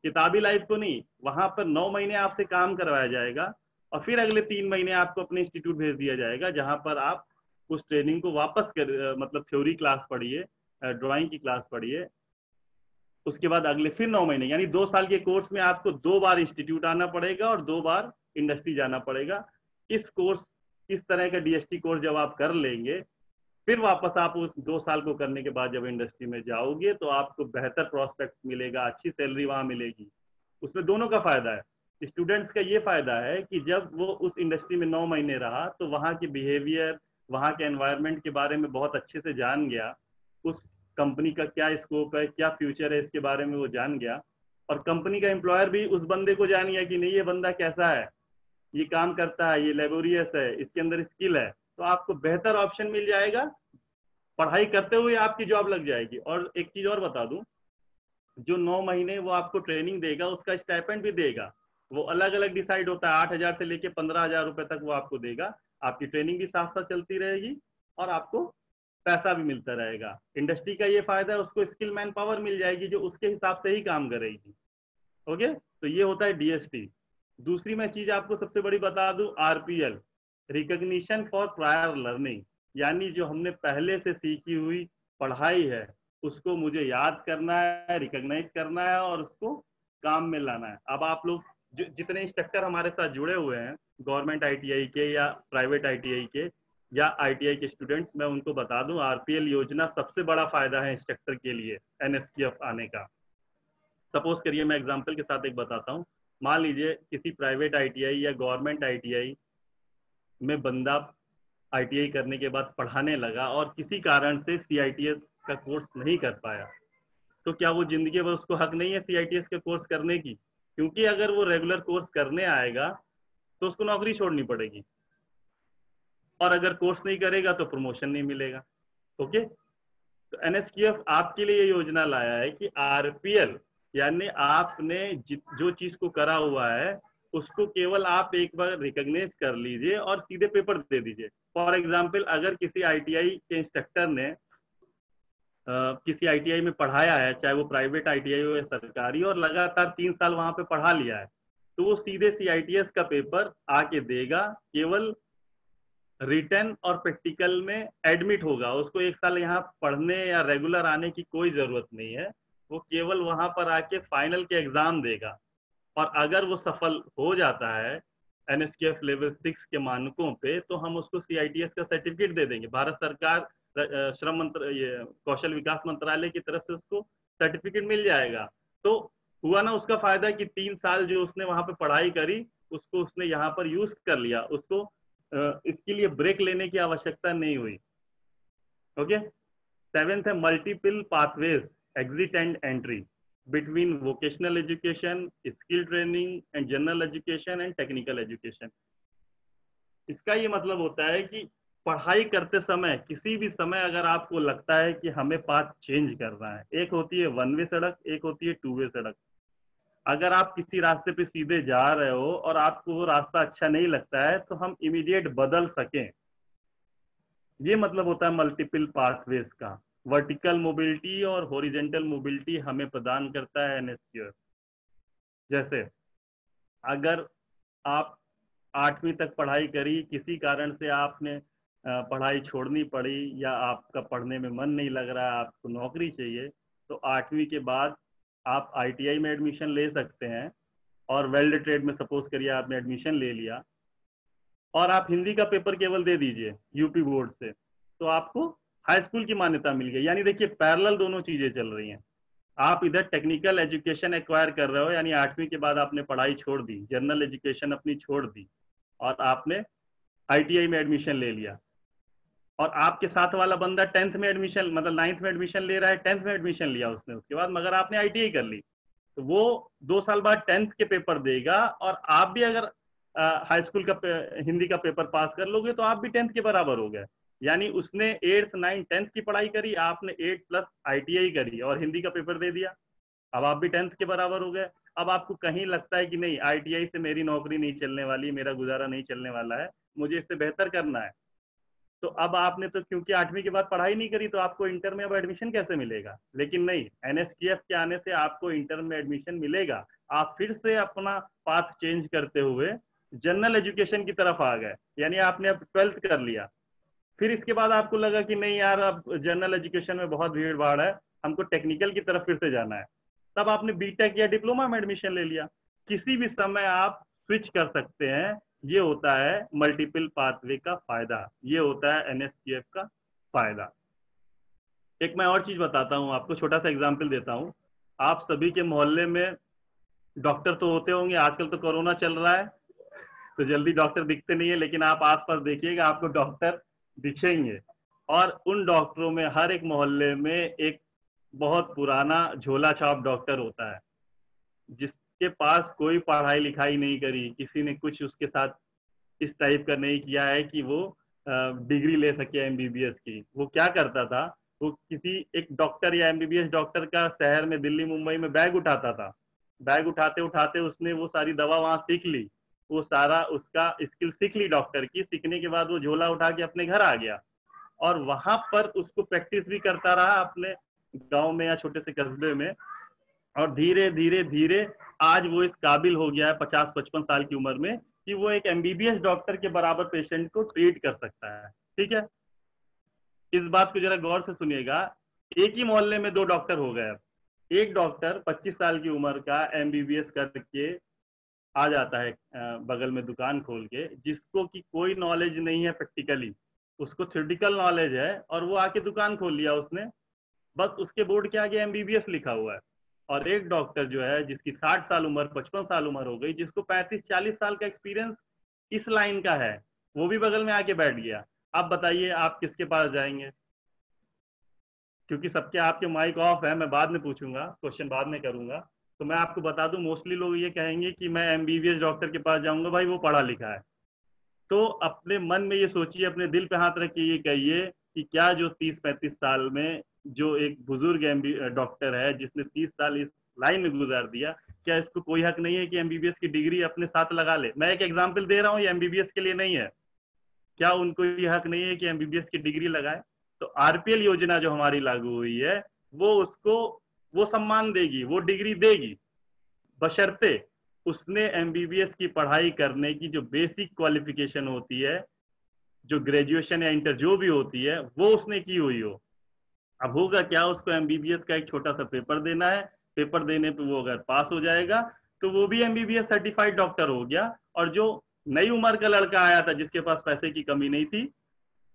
किताबी लाइफ को नहीं। वहां पर 9 महीने आपसे काम करवाया जाएगा, और फिर अगले 3 महीने आपको अपने इंस्टीट्यूट भेज दिया जाएगा, जहां पर आप उस ट्रेनिंग को वापस कर, मतलब थ्योरी क्लास पढ़िए, ड्राइंग की क्लास पढ़िए। उसके बाद अगले फिर 9 महीने, यानी 2 साल के कोर्स में आपको 2 बार इंस्टीट्यूट आना पड़ेगा और 2 बार इंडस्ट्री जाना पड़ेगा। इस कोर्स, इस तरह का डीएसटी कोर्स जब आप कर लेंगे, फिर वापस आप उस 2 साल को करने के बाद जब इंडस्ट्री में जाओगे, तो आपको बेहतर प्रोस्पेक्ट मिलेगा, अच्छी सैलरी वहां मिलेगी। उसमें दोनों का फायदा है। स्टूडेंट्स का ये फायदा है कि जब वो उस इंडस्ट्री में 9 महीने रहा, तो वहाँ के बिहेवियर, वहाँ के एनवायरनमेंट के बारे में बहुत अच्छे से जान गया, उस कंपनी का क्या स्कोप है, क्या फ्यूचर है, इसके बारे में वो जान गया। और कंपनी का एम्प्लॉयर भी उस बंदे को जान गया कि नहीं, ये बंदा कैसा है, ये काम करता है, ये लेबोरियस है, इसके अंदर स्किल है, तो आपको बेहतर ऑप्शन मिल जाएगा, पढ़ाई करते हुए आपकी जॉब लग जाएगी। और एक चीज और बता दूं, जो 9 महीने वो आपको ट्रेनिंग देगा, उसका स्टाइपेंड भी देगा। वो अलग अलग डिसाइड होता है, 8,000 से लेके 15,000 रुपए तक वो आपको देगा। आपकी ट्रेनिंग भी साथ साथ चलती रहेगी, और आपको पैसा भी मिलता रहेगा। इंडस्ट्री का ये फायदा है, उसको स्किल मैन पावर मिल जाएगी जो उसके हिसाब से ही काम करेगी। ओके, तो ये होता है डीएसटी। दूसरी मैं चीज आपको सबसे बड़ी बता दूं, RPL, recognition for prior learning, यानी जो हमने पहले से सीखी हुई पढ़ाई है, उसको मुझे याद करना है, रिकॉग्नाइज करना है, और उसको काम में लाना है। अब आप लोग जितने इंस्ट्रक्टर हमारे साथ जुड़े हुए हैं, गवर्नमेंट आईटीआई के या प्राइवेट आईटीआई के या आईटीआई के स्टूडेंट्स, मैं उनको बता दूं, आरपीएल योजना सबसे बड़ा फायदा है इंस्ट्रक्टर के लिए एनएसक्यूएफ आने का। सपोज करिए, मैं एग्जांपल के साथ एक बताता हूँ। मान लीजिए किसी प्राइवेट आईटीआई या गवर्नमेंट आईटीआई में बंदा आईटीआई करने के बाद पढ़ाने लगा, और किसी कारण से सीआईटीएस का कोर्स नहीं कर पाया, तो क्या वो जिंदगी भर उसको हक नहीं है सीआईटीएस का कोर्स करने की? क्योंकि अगर वो रेगुलर कोर्स करने आएगा, तो उसको नौकरी छोड़नी पड़ेगी, और अगर कोर्स नहीं करेगा तो प्रमोशन नहीं मिलेगा। ओके, तो एनएसक्यूएफ आपके लिए ये योजना लाया है कि आरपीएल, यानी आपने जो चीज को करा हुआ है, उसको केवल आप एक बार रिकॉग्नाइज कर लीजिए और सीधे पेपर दे दीजिए। फॉर एग्जांपल, अगर किसी आईटीआई के इंस्ट्रक्टर ने किसी आईटीआई में पढ़ाया है, चाहे वो प्राइवेट आईटीआई हो या सरकारी, और लगातार 3 साल वहां पे पढ़ा लिया है, तो वो सीधे सीआईटीएस का पेपर आके देगा। केवल रिटर्न और प्रैक्टिकल में एडमिट होगा, उसको 1 साल यहाँ पढ़ने या रेगुलर आने की कोई जरूरत नहीं है। वो केवल वहां पर आके फाइनल के एग्जाम देगा, और अगर वो सफल हो जाता है एनएसक्यूएफ लेवल 6 के मानकों पे, तो हम उसको सीआईटीएस का सर्टिफिकेट दे देंगे। भारत सरकार श्रम मंत्र ये कौशल विकास मंत्रालय की तरफ से उसको सर्टिफिकेट मिल जाएगा। तो हुआ ना उसका फायदा कि 3 साल जो उसने वहां पे पढ़ाई करी, उसको उसने यहाँ पर यूज कर लिया, उसको इसके लिए ब्रेक लेने की आवश्यकता नहीं हुई। ओके, सेवेंथ है multiple pathways, exit and entry between vocational education, skill training and general education and technical education. इसका ये मतलब होता है कि पढ़ाई करते समय किसी भी समय अगर आपको लगता है कि हमें पाथ चेंज करना है, एक होती है वन वे सड़क, एक होती है टू वे सड़क। अगर आप किसी रास्ते पे सीधे जा रहे हो और आपको वो रास्ता अच्छा नहीं लगता है तो हम इमीडिएट बदल सकें, ये मतलब होता है मल्टीपल पाथवेज का। वर्टिकल मोबिलिटी और हॉरिजॉन्टल मोबिलिटी हमें प्रदान करता है एनएसक्यूएफ। जैसे अगर आप 8वीं तक पढ़ाई करी, किसी कारण से आपने पढ़ाई छोड़नी पड़ी या आपका पढ़ने में मन नहीं लग रहा है, आपको नौकरी चाहिए, तो 8वीं के बाद आप आईटीआई में एडमिशन ले सकते हैं। और वेल्ड ट्रेड में सपोज करिए आपने एडमिशन ले लिया और आप हिंदी का पेपर केवल दे दीजिए यूपी बोर्ड से, तो आपको हाई स्कूल की मान्यता मिल गई। यानी देखिए पैरेलल दोनों चीजें चल रही हैं। आप इधर टेक्निकल एजुकेशन एक्वायर कर रहे हो, यानी 8वीं के बाद आपने पढ़ाई छोड़ दी, जनरल एजुकेशन अपनी छोड़ दी और आपने आईटीआई में एडमिशन ले लिया। और आपके साथ वाला बंदा 10th में एडमिशन, मतलब 9th में एडमिशन ले रहा है, 10th में एडमिशन लिया उसने उसके बाद, मगर आपने आईटीआई कर ली, तो वो 2 साल बाद 10th के पेपर देगा और आप भी अगर हाई स्कूल का हिंदी का पेपर पास कर लोगे तो आप भी 10th के बराबर हो गए। यानी उसने 8th 9th 10th की पढ़ाई करी, आपने 8 प्लस आईटीआई करी और हिंदी का पेपर दे दिया, अब आप भी 10th के बराबर हो गए। अब आपको कहीं लगता है कि नहीं आईटीआई से मेरी नौकरी नहीं चलने वाली, मेरा गुजारा नहीं चलने वाला है, मुझे इससे बेहतर करना है, तो अब आपने तो क्योंकि 8वीं के बाद पढ़ाई नहीं करी तो आपको इंटर में अब एडमिशन कैसे मिलेगा? लेकिन नहीं, एनएसक्यूएफ के आने से आपको इंटर में एडमिशन मिलेगा। आप फिर से अपना पाथ चेंज करते हुए जनरल एजुकेशन की तरफ आ गए, यानी आपने अब 12th कर लिया, फिर इसके बाद आपको लगा कि नहीं यार अब जनरल एजुकेशन में बहुत भीड़ भाड़ है, हमको टेक्निकल की तरफ फिर से जाना है, तब आपने बीटेक या डिप्लोमा में एडमिशन ले लिया। किसी भी समय आप स्विच कर सकते हैं, ये होता है मल्टीपल पाथवे का फायदा, ये होता है एनएसक्यूएफ का फायदा। एक मैं और चीज बताता हूँ आपको, छोटा सा एग्जाम्पल देता हूँ। आप सभी के मोहल्ले में डॉक्टर तो होते होंगे, आजकल तो कोरोना चल रहा है तो जल्दी डॉक्टर दिखते नहीं है, लेकिन आप आसपास देखिएगा आपको डॉक्टर दिखेंगे। और उन डॉक्टरों में हर एक मोहल्ले में एक बहुत पुराना झोला छाप डॉक्टर होता है, जिसके पास कोई पढ़ाई लिखाई नहीं करी, किसी ने कुछ उसके साथ इस टाइप का नहीं किया है कि वो डिग्री ले सके एमबीबीएस की। वो क्या करता था, वो किसी एक डॉक्टर या एमबीबीएस डॉक्टर का शहर में दिल्ली मुंबई में बैग उठाता था, बैग उठाते उठाते उसने वो सारी दवा वहां सीख ली, वो सारा उसका स्किल सीख ली डॉक्टर की, सीखने के बाद वो झोला उठा के अपने घर आ गया और वहां पर उसको प्रैक्टिस भी करता रहा अपने गांव में या छोटे से कस्बे में। और धीरे धीरे धीरे आज वो इस काबिल हो गया है 50-55 साल की उम्र में कि वो एक एमबीबीएस डॉक्टर के बराबर पेशेंट को ट्रीट कर सकता है। ठीक है, इस बात को जरा गौर से सुनिएगा। एक ही मोहल्ले में 2 डॉक्टर हो गए। एक डॉक्टर 25 साल की उम्र का एमबीबीएस करके आ जाता है बगल में दुकान खोल के, जिसको कि कोई नॉलेज नहीं है प्रैक्टिकली, उसको थ्योरेटिकल नॉलेज है और वो आके दुकान खोल लिया उसने, बस उसके बोर्ड के आगे एमबीबीएस लिखा हुआ है। और एक डॉक्टर जो है जिसकी 60 साल उम्र 55 साल उम्र हो गई, जिसको 35-40 साल का एक्सपीरियंस इस लाइन का है, वो भी बगल में आके बैठ गया। अब बताइए आप किसके पास जाएंगे? क्योंकि सबके आपके माइक ऑफ है, मैं बाद में पूछूंगा, क्वेश्चन बाद में करूंगा, तो मैं आपको बता दूं मोस्टली लोग ये कहेंगे कि मैं एमबीबीएस डॉक्टर के पास जाऊंगा, भाई वो पढ़ा लिखा है। तो अपने मन में ये सोचिए, अपने दिल पे हाथ रख के ये कहिए कि क्या जो 30-35 साल में जो एक बुजुर्ग डॉक्टर है जिसने 30 साल इस लाइन में गुजार दिया, क्या इसको कोई हक नहीं है कि एमबीबीएस की डिग्री अपने साथ लगा ले? मैं एक एग्जाम्पल दे रहा हूँ, ये एमबीबीएस के लिए नहीं है। क्या उनको ये हक नहीं है कि एमबीबीएस की डिग्री लगाए? तो आरपीएल योजना जो हमारी लागू हुई है वो उसको वो सम्मान देगी, वो डिग्री देगी, बशर्ते उसने एमबीबीएस की पढ़ाई करने की जो बेसिक क्वालिफिकेशन होती है, जो ग्रेजुएशन या इंटर जो भी होती है, वो उसने की हुई हो। अब होगा क्या, उसको एमबीबीएस का एक छोटा सा पेपर देना है, पेपर देने पे वो अगर पास हो जाएगा तो वो भी एमबीबीएस सर्टिफाइड डॉक्टर हो गया। और जो नई उम्र का लड़का आया था जिसके पास पैसे की कमी नहीं थी,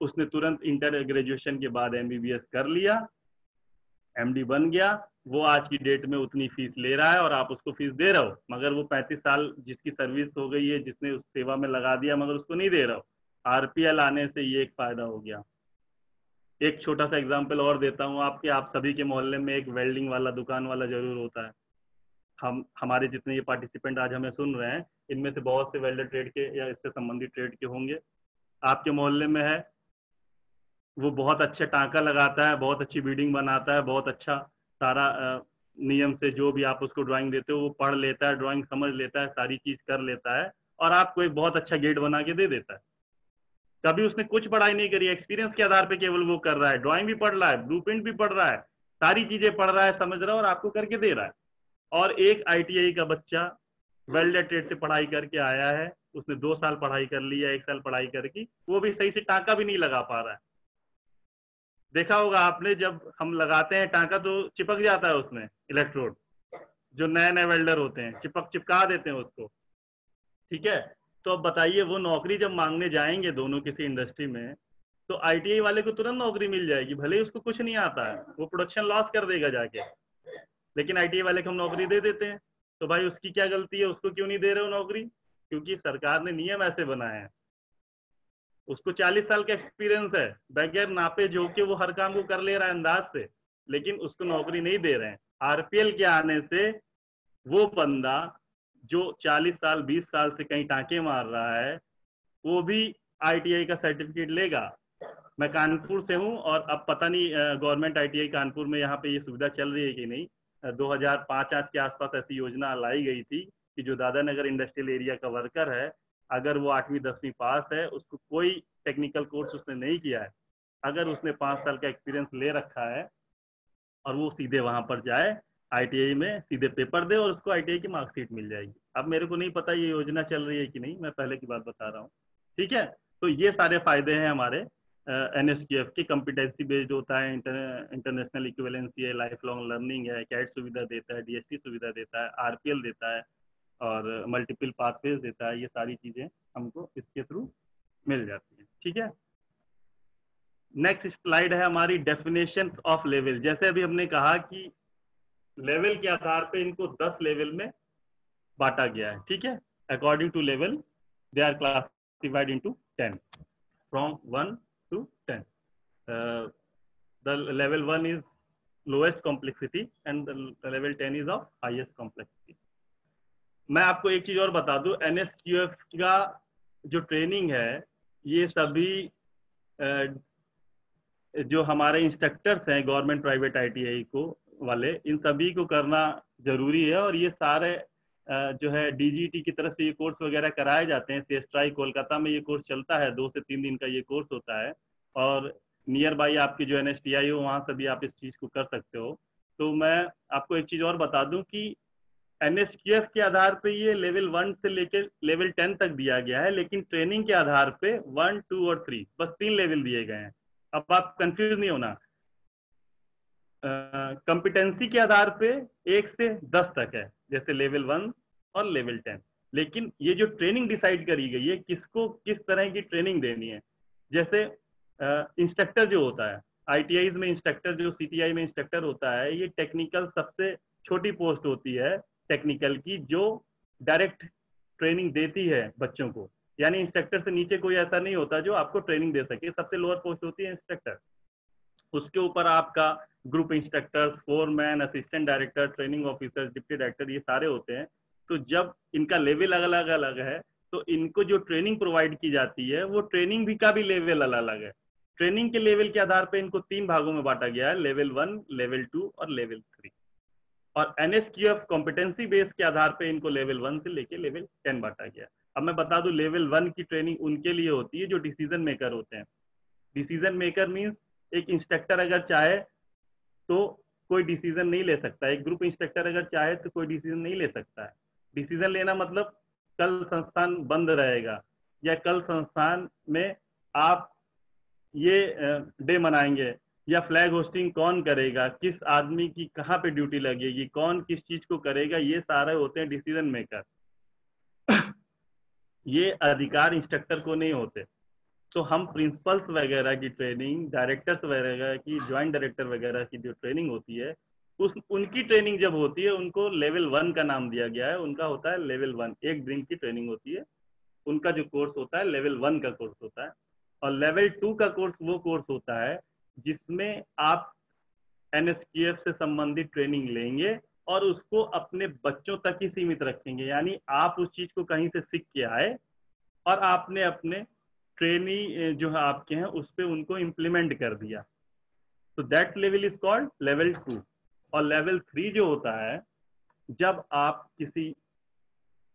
उसने तुरंत इंटर ग्रेजुएशन के बाद एमबीबीएस कर लिया, एमडी बन गया, वो आज की डेट में उतनी फीस ले रहा है और आप उसको फीस दे रहे हो, मगर वो 35 साल जिसकी सर्विस हो गई है, जिसने उस सेवा में लगा दिया, मगर उसको नहीं दे रहा हो। आरपीएल आने से ये एक फायदा हो गया। एक छोटा सा एग्जांपल और देता हूँ आपके, आप सभी के मोहल्ले में एक वेल्डिंग वाला दुकान वाला जरूर होता है। हमारे जितने ये पार्टिसिपेंट आज हमें सुन रहे हैं, इनमें से बहुत से वेल्डर ट्रेड के या इससे संबंधित ट्रेड के होंगे। आपके मोहल्ले में है, वो बहुत अच्छा टांका लगाता है, बहुत अच्छी बीडिंग बनाता है, बहुत अच्छा सारा नियम से जो भी आप उसको ड्राइंग देते हो वो पढ़ लेता है, ड्राइंग समझ लेता है, सारी चीज कर लेता है और आपको एक बहुत अच्छा गेट बना के दे देता है। कभी उसने कुछ पढ़ाई नहीं करी, एक्सपीरियंस के आधार पे केवल वो कर रहा है, ड्राइंग भी पढ़ रहा है, ब्लूप्रिंट भी पढ़ रहा है, सारी चीजें पढ़ रहा है, समझ रहा है और आपको करके दे रहा है। और एक आईटीआई का बच्चा वेल ट्रेड से पढ़ाई करके आया है, उसने 2 साल पढ़ाई कर ली है, 1 साल पढ़ाई करके, वो भी सही से टांका भी नहीं लगा पा रहा है। देखा होगा आपने, जब हम लगाते हैं टांका तो चिपक जाता है उसमें इलेक्ट्रोड, जो नए नए वेल्डर होते हैं चिपका देते हैं उसको। ठीक है, तो अब बताइए वो नौकरी जब मांगने जाएंगे दोनों किसी इंडस्ट्री में, तो आईटीआई वाले को तुरंत नौकरी मिल जाएगी, भले ही उसको कुछ नहीं आता है, वो प्रोडक्शन लॉस कर देगा जाके, लेकिन आईटीआई वाले को हम नौकरी दे देते हैं। तो भाई उसकी क्या गलती है, उसको क्यों नहीं दे रहे हो नौकरी? क्योंकि सरकार ने नियम ऐसे बनाए हैं। उसको 40 साल का एक्सपीरियंस है, बगैर नापे जोके वो हर काम को कर ले रहा है अंदाज से, लेकिन उसको नौकरी नहीं दे रहे हैं। आरपीएल के आने से वो बंदा जो 40 साल 20 साल से कहीं टांके मार रहा है, वो भी आईटीआई का सर्टिफिकेट लेगा। मैं कानपुर से हूँ और अब पता नहीं गवर्नमेंट आईटीआई कानपुर में यहाँ पे ये सुविधा चल रही है कि नहीं। 2005 आज के आसपास ऐसी योजना लाई गई थी कि जो दादा नगर इंडस्ट्रियल एरिया का वर्कर है, अगर वो 8वीं 10वीं पास है, उसको कोई टेक्निकल कोर्स उसने नहीं किया है, अगर उसने 5 साल का एक्सपीरियंस ले रखा है और वो सीधे वहां पर जाए आईटीआई में, सीधे पेपर दे और उसको आईटीआई की मार्कशीट मिल जाएगी। अब मेरे को नहीं पता ये योजना चल रही है कि नहीं, मैं पहले की बात बता रहा हूँ। ठीक है, तो ये सारे फायदे हैं हमारे एनएसक्यूएफ की। कम्पिटेंसी बेस्ड होता है, इंटरनेशनल इक्विवेलेंसी है, लाइफ लॉन्ग लर्निंग है, कैट सुविधा देता है, डीएसटी सुविधा देता है, आरपीएल देता है और मल्टीपल पाथवेज देता है। ये सारी चीजें हमको इसके थ्रू मिल जाती है। ठीक है, नेक्स्ट स्लाइड है हमारी डेफिनेशन ऑफ लेवल। जैसे अभी हमने कहा कि लेवल के आधार पे इनको 10 लेवल में बांटा गया है। ठीक है, according to level they are classified into 10 from 1 to 10. The level 1 is lowest complexity and the level 10 is of highest complexity. मैं आपको एक चीज और बता दूं, एनएसक्यूएफ का जो ट्रेनिंग है, ये सभी जो हमारे इंस्ट्रक्टर्स हैं गवर्नमेंट प्राइवेट आईटीआई को वाले, इन सभी को करना जरूरी है। और ये सारे जो है डीजीटी की तरफ से ये कोर्स वगैरह कराए जाते हैं। सीएसट्राई कोलकाता में ये कोर्स चलता है, 2 से 3 दिन का ये कोर्स होता है। और नियर बाई आपकी जो एनएसटीआई हो, वहाँ से भी आप इस चीज़ को कर सकते हो। तो मैं आपको एक चीज़ और बता दूं कि एनएसक्यूएफ के आधार पे ये लेवल 1 से लेकर लेवल 10 तक दिया गया है, लेकिन ट्रेनिंग के आधार पे 1, 2 और 3 बस 3 लेवल दिए गए हैं। अब आप कंफ्यूज नहीं होना। कंपिटेंसी के आधार पे 1 से 10 तक है, जैसे लेवल 1 और लेवल 10। लेकिन ये जो ट्रेनिंग डिसाइड करी गई है, किसको किस तरह की ट्रेनिंग देनी है। जैसे इंस्ट्रक्टर जो होता है आईटीआई में, इंस्ट्रक्टर जो सीटीआई में इंस्ट्रक्टर होता है, ये टेक्निकल सबसे छोटी पोस्ट होती है टेक्निकल की, जो डायरेक्ट ट्रेनिंग देती है बच्चों को। यानी इंस्ट्रक्टर से नीचे कोई ऐसा नहीं होता जो आपको ट्रेनिंग दे सके, सबसे लोअर पोस्ट होती है इंस्ट्रक्टर। उसके ऊपर आपका group instructors, foreman, assistant director, training officer, deputy director, ये सारे होते हैं। तो जब इनका लेवल अलग अलग है, तो इनको जो ट्रेनिंग प्रोवाइड की जाती है, वो ट्रेनिंग भी का भी लेवल अलग अलग है। ट्रेनिंग के लेवल के आधार पर इनको 3 भागों में बांटा गया है, लेवल 1, लेवल 2 और लेवल 3। और एनएसक्यूएफ कॉम्पिटेंसी बेस के आधार पर इनको लेवल 1 से लेके लेवल 10 बांटा गया। अब मैं बता दूं, लेवल 1 की ट्रेनिंग उनके लिए होती है जो डिसीजन मेकर होते हैं। डिसीजन मेकर मीन्स एक इंस्ट्रक्टर अगर चाहे तो कोई डिसीजन नहीं ले सकता, एक ग्रुप इंस्ट्रक्टर अगर चाहे तो कोई डिसीजन नहीं ले सकता है। डिसीजन लेना मतलब कल संस्थान बंद रहेगा, या कल संस्थान में आप ये डे मनाएंगे, या फ्लैग होस्टिंग कौन करेगा, किस आदमी की कहाँ पे ड्यूटी लगेगी, कौन किस चीज को करेगा, ये सारे होते हैं डिसीजन मेकर। ये अधिकार इंस्ट्रक्टर को नहीं होते। तो हम प्रिंसिपल्स वगैरह की ट्रेनिंग, डायरेक्टर्स वगैरह की, ज्वाइंट डायरेक्टर वगैरह की जो ट्रेनिंग होती है, उनकी ट्रेनिंग जब होती है, उनको लेवल 1 का नाम दिया गया है। उनका होता है लेवल 1, 1 दिन की ट्रेनिंग होती है। उनका जो कोर्स होता है लेवल 1 का कोर्स होता है। और लेवल 2 का कोर्स वो कोर्स होता है जिसमें आप एनएसक्यूएफ से संबंधित ट्रेनिंग लेंगे और उसको अपने बच्चों तक ही सीमित रखेंगे। यानी आप उस चीज को कहीं से सीख के आए और आपने अपने ट्रेनी जो है आपके हैं उस पे उनको इम्प्लीमेंट कर दिया, तो that level is called level 2। और लेवल 3 जो होता है, जब आप किसी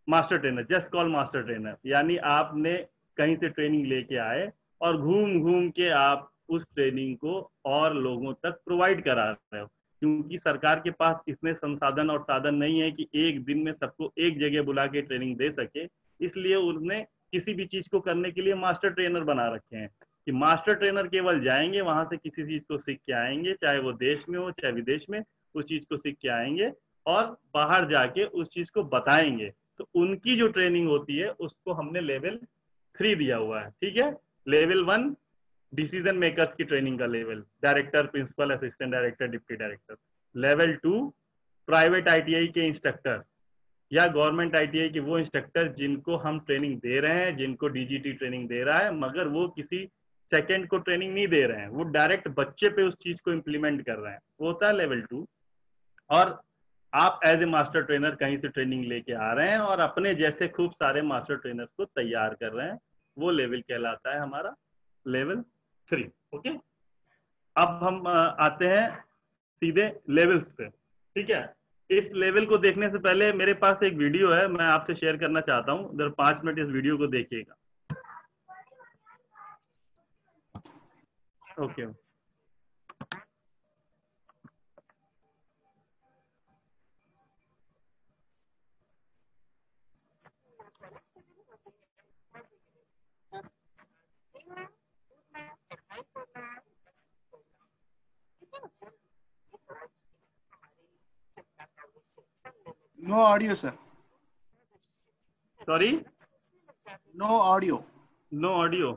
master trainer, just call master trainer, यानी आपने कहीं से ट्रेनिंग लेके आए और घूम घूम के आप उस ट्रेनिंग को और लोगों तक प्रोवाइड करा रहे हो, क्योंकि सरकार के पास इतने संसाधन और साधन नहीं है कि एक दिन में सबको एक जगह बुला के ट्रेनिंग दे सके। इसलिए उन्होंने किसी भी चीज को करने के लिए मास्टर ट्रेनर बना रखे हैं कि मास्टर ट्रेनर केवल जाएंगे वहां से किसी चीज को सीख के आएंगे, चाहे वो देश में हो चाहे विदेश में, उस चीज को सीख के आएंगे और बाहर जाके उस चीज को बताएंगे। तो उनकी जो ट्रेनिंग होती है उसको हमने लेवल 3 दिया हुआ है। ठीक है, लेवल 1 डिसीजन मेकर्स की ट्रेनिंग का level, director, principal, assistant director, deputy director. Level 2 private ITI के इंस्ट्रक्टर या गवर्नमेंट आईटीआई के वो इंस्ट्रक्टर जिनको हम ट्रेनिंग दे रहे हैं, जिनको डीजीटी ट्रेनिंग दे रहा है, मगर वो किसी सेकंड को ट्रेनिंग नहीं दे रहे हैं, वो डायरेक्ट बच्चे पे उस चीज को इम्प्लीमेंट कर रहे हैं, वो होता है लेवल 2। और आप एज ए मास्टर ट्रेनर कहीं से ट्रेनिंग लेके आ रहे हैं और अपने जैसे खूब सारे मास्टर ट्रेनर्स को तैयार कर रहे हैं, वो लेवल कहलाता है हमारा लेवल 3। ओके, अब हम आते हैं सीधे लेवल्स पे। ठीक है, इस लेवल को देखने से पहले मेरे पास एक वीडियो है, मैं आपसे शेयर करना चाहता हूँ, इधर 5 मिनट इस वीडियो को देखिएगा। Okay, No audio, sir. Sorry, No audio. No audio.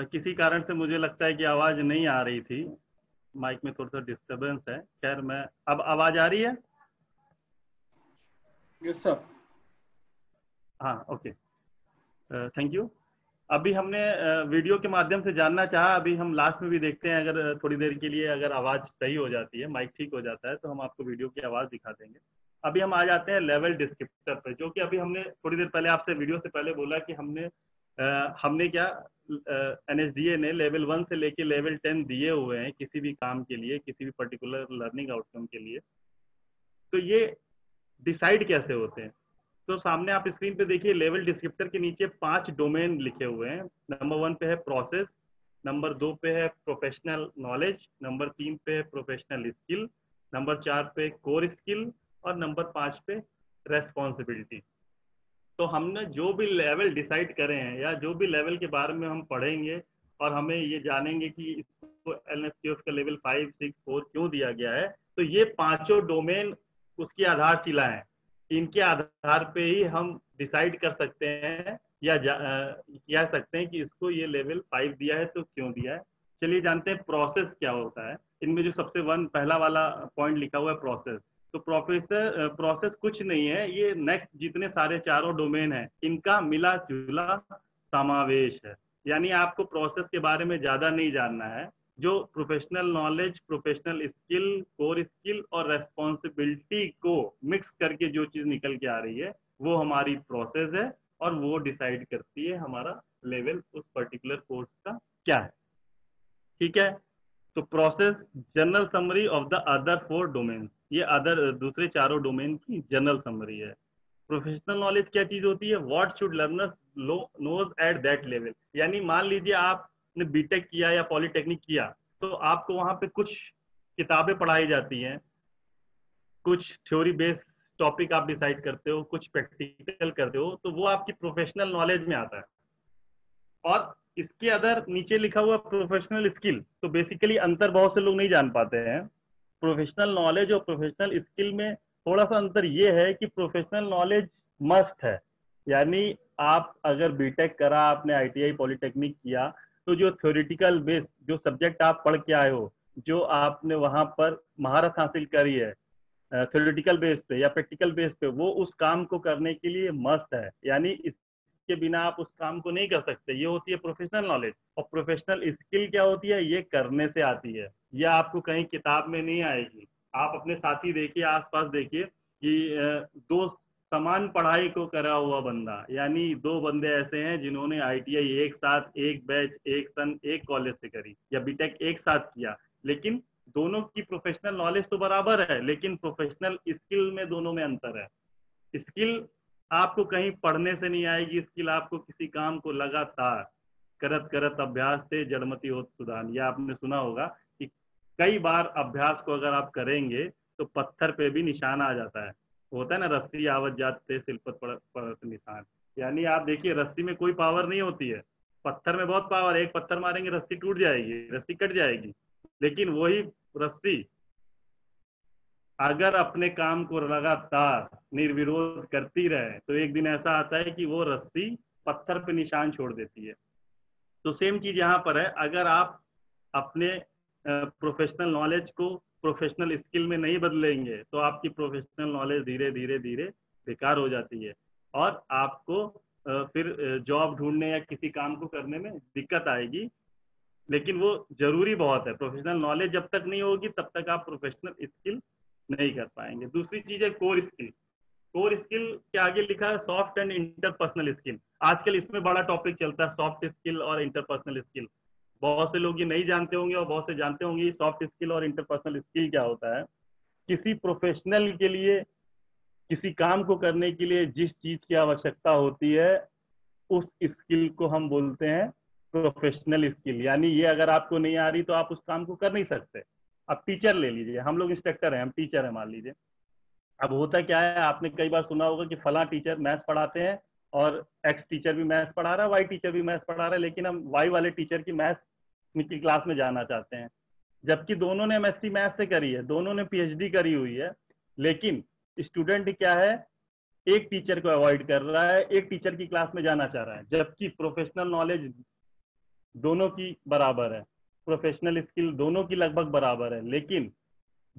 किसी कारण से मुझे लगता है कि आवाज नहीं आ रही थी, माइक में थोड़ा सा डिस्टरबेंस है। खैर, मैं अब आवाज आ रही है? Yes, sir. हाँ, ओके, थैंक यू। अभी हमने वीडियो के माध्यम से जानना चाहा, अभी हम लास्ट में भी देखते हैं, अगर थोड़ी देर के लिए अगर आवाज सही हो जाती है, माइक ठीक हो जाता है, तो हम आपको वीडियो की आवाज दिखा देंगे। अभी हम आ जाते हैं लेवल डिस्क्रिप्टर पे, जो कि अभी हमने थोड़ी देर पहले आपसे वीडियो से पहले बोला कि हमने क्या, एनएसडीए ने लेवल 1 से लेके लेवल 10 दिए हुए हैं किसी भी काम के लिए, किसी भी पर्टिकुलर लर्निंग आउटकम के लिए। तो ये डिसाइड कैसे होते हैं? तो सामने आप स्क्रीन पे देखिए, लेवल डिस्क्रिप्टर के नीचे 5 डोमेन लिखे हुए हैं। नंबर 1 पे है प्रोसेस, नंबर 2 पे है प्रोफेशनल नॉलेज, नंबर 3 पे है प्रोफेशनल स्किल, नंबर 4 पे कोर स्किल, और नंबर 5 पे रेस्पॉन्सिबिलिटी। तो हमने जो भी लेवल डिसाइड करे हैं, या जो भी लेवल के बारे में हम पढ़ेंगे, और हमें ये जानेंगे कि इसको एलएसटीएफ का लेवल 5, 6, 4 क्यों दिया गया है, तो ये पांचों डोमेन उसकी आधारशिला है। इनके आधार पे ही हम डिसाइड कर सकते हैं, या कह सकते हैं कि इसको ये लेवल 5 दिया है तो क्यों दिया है। चलिए जानते हैं प्रोसेस क्या होता है। इनमें जो सबसे पहला वाला पॉइंट लिखा हुआ है प्रोसेस, तो प्रोसेस कुछ नहीं है, ये नेक्स्ट जितने सारे चारों डोमेन है इनका मिला जुला समावेश है। यानी आपको प्रोसेस के बारे में ज्यादा नहीं जानना है। जो professional knowledge, professional skill, core skill और रेस्पॉन्सिबिलिटी को मिक्स करके जो चीज निकल के आ रही है, वो हमारी प्रोसेस है, और वो डिसाइड करती है हमारा लेवल उस पर्टिकुलर कोर्स का क्या है। ठीक है, तो process general summary of the other 4 domain, ये अदर दूसरे चारों डोमेन की जनरल समरी है। प्रोफेशनल नॉलेज क्या चीज होती है? What should learners knows at that level. यानी मान लीजिए आपने बीटेक किया या पॉलिटेक्निक किया, तो आपको वहां पे कुछ किताबें पढ़ाई जाती हैं, कुछ थ्योरी बेस्ड टॉपिक आप डिसाइड करते हो, कुछ प्रैक्टिकल करते हो, तो वो आपकी प्रोफेशनल नॉलेज में आता है। और इसके अदर नीचे लिखा हुआ प्रोफेशनल स्किल, तो बेसिकली अंतर बहुत से लोग नहीं जान पाते हैं। प्रोफेशनल नॉलेज और प्रोफेशनल स्किल में थोड़ा सा अंतर ये है कि प्रोफेशनल नॉलेज मस्ट है। यानी आप अगर बीटेक करा, आपने आईटीआई पॉलिटेक्निक किया, तो जो थ्योरेटिकल बेस, जो सब्जेक्ट आप पढ़ के आए हो, जो आपने वहां पर महारत हासिल करी है थ्योरेटिकल बेस पे या प्रैक्टिकल बेस पे, वो उस काम को करने के लिए मस्ट है। यानी इसके बिना आप उस काम को नहीं कर सकते। ये होती है प्रोफेशनल नॉलेज। और प्रोफेशनल स्किल क्या होती है? ये करने से आती है, ये आपको कहीं किताब में नहीं आएगी। आप अपने साथी देखिए, आसपास देखिए कि दो समान पढ़ाई को करा हुआ बंदा, यानी 2 बंदे ऐसे हैं जिन्होंने आईटीआई एक साथ, एक बैच, एक सन, एक कॉलेज से करी, या बीटेक एक साथ किया, लेकिन दोनों की प्रोफेशनल नॉलेज तो बराबर है, लेकिन प्रोफेशनल स्किल में दोनों में अंतर है। स्किल आपको कहीं पढ़ने से नहीं आएगी, स्किल आपको किसी काम को लगातार करत करत अभ्यास से जड़मति होत सुधान, यह आपने सुना होगा कि कई बार अभ्यास को अगर आप करेंगे तो पत्थर पे भी निशान आ जाता है। होता है ना, रस्सी आवत जाते सिलपत पड़त निशान। यानी आप देखिए, रस्सी में कोई पावर नहीं होती है, पत्थर में बहुत पावर है। एक पत्थर मारेंगे रस्सी टूट जाएगी, रस्सी कट जाएगी। लेकिन वही रस्सी अगर अपने काम को लगातार निर्विरोध करती रहे, तो एक दिन ऐसा आता है कि वो रस्सी पत्थर पे निशान छोड़ देती है। तो सेम चीज यहाँ पर है। अगर आप अपने प्रोफेशनल नॉलेज को प्रोफेशनल स्किल में नहीं बदलेंगे, तो आपकी प्रोफेशनल नॉलेज धीरे धीरे धीरे बेकार हो जाती है, और आपको फिर जॉब ढूंढने या किसी काम को करने में दिक्कत आएगी। लेकिन वो जरूरी बहुत है। प्रोफेशनल नॉलेज जब तक नहीं होगी, तब तक आप प्रोफेशनल स्किल नहीं कर पाएंगे। दूसरी चीज है कोर स्किल। कोर स्किल के आगे लिखा है सॉफ्ट एंड इंटरपर्सनल स्किल। आजकल इसमें बड़ा टॉपिक चलता है, सॉफ्ट स्किल और इंटरपर्सनल स्किल। बहुत से लोग ये नहीं जानते होंगे और बहुत से जानते होंगे। सॉफ्ट स्किल और इंटरपर्सनल स्किल क्या होता है? किसी प्रोफेशनल के लिए, किसी काम को करने के लिए जिस चीज की आवश्यकता होती है, उस स्किल को हम बोलते हैं प्रोफेशनल स्किल। यानी ये अगर आपको नहीं आ रही तो आप उस काम को कर नहीं सकते। अब टीचर ले लीजिए, हम लोग इंस्ट्रक्टर हैं, हम टीचर हैं मान लीजिए। अब होता क्या है, आपने कई बार सुना होगा कि फला टीचर मैथ्स पढ़ाते हैं और एक्स टीचर भी मैथ्स पढ़ा रहा है, वाई टीचर भी मैथ्स पढ़ा रहा है, लेकिन हम वाई वाले टीचर की मैथ्स की क्लास में जाना चाहते हैं, जबकि दोनों ने एमएससी मैथ्स से करी है, दोनों ने पीएचडी करी हुई है, लेकिन स्टूडेंट क्या है, एक टीचर को अवॉइड कर रहा है, एक टीचर की क्लास में जाना चाह रहा है, जबकि प्रोफेशनल नॉलेज दोनों की बराबर है, प्रोफेशनल स्किल दोनों की लगभग बराबर है, लेकिन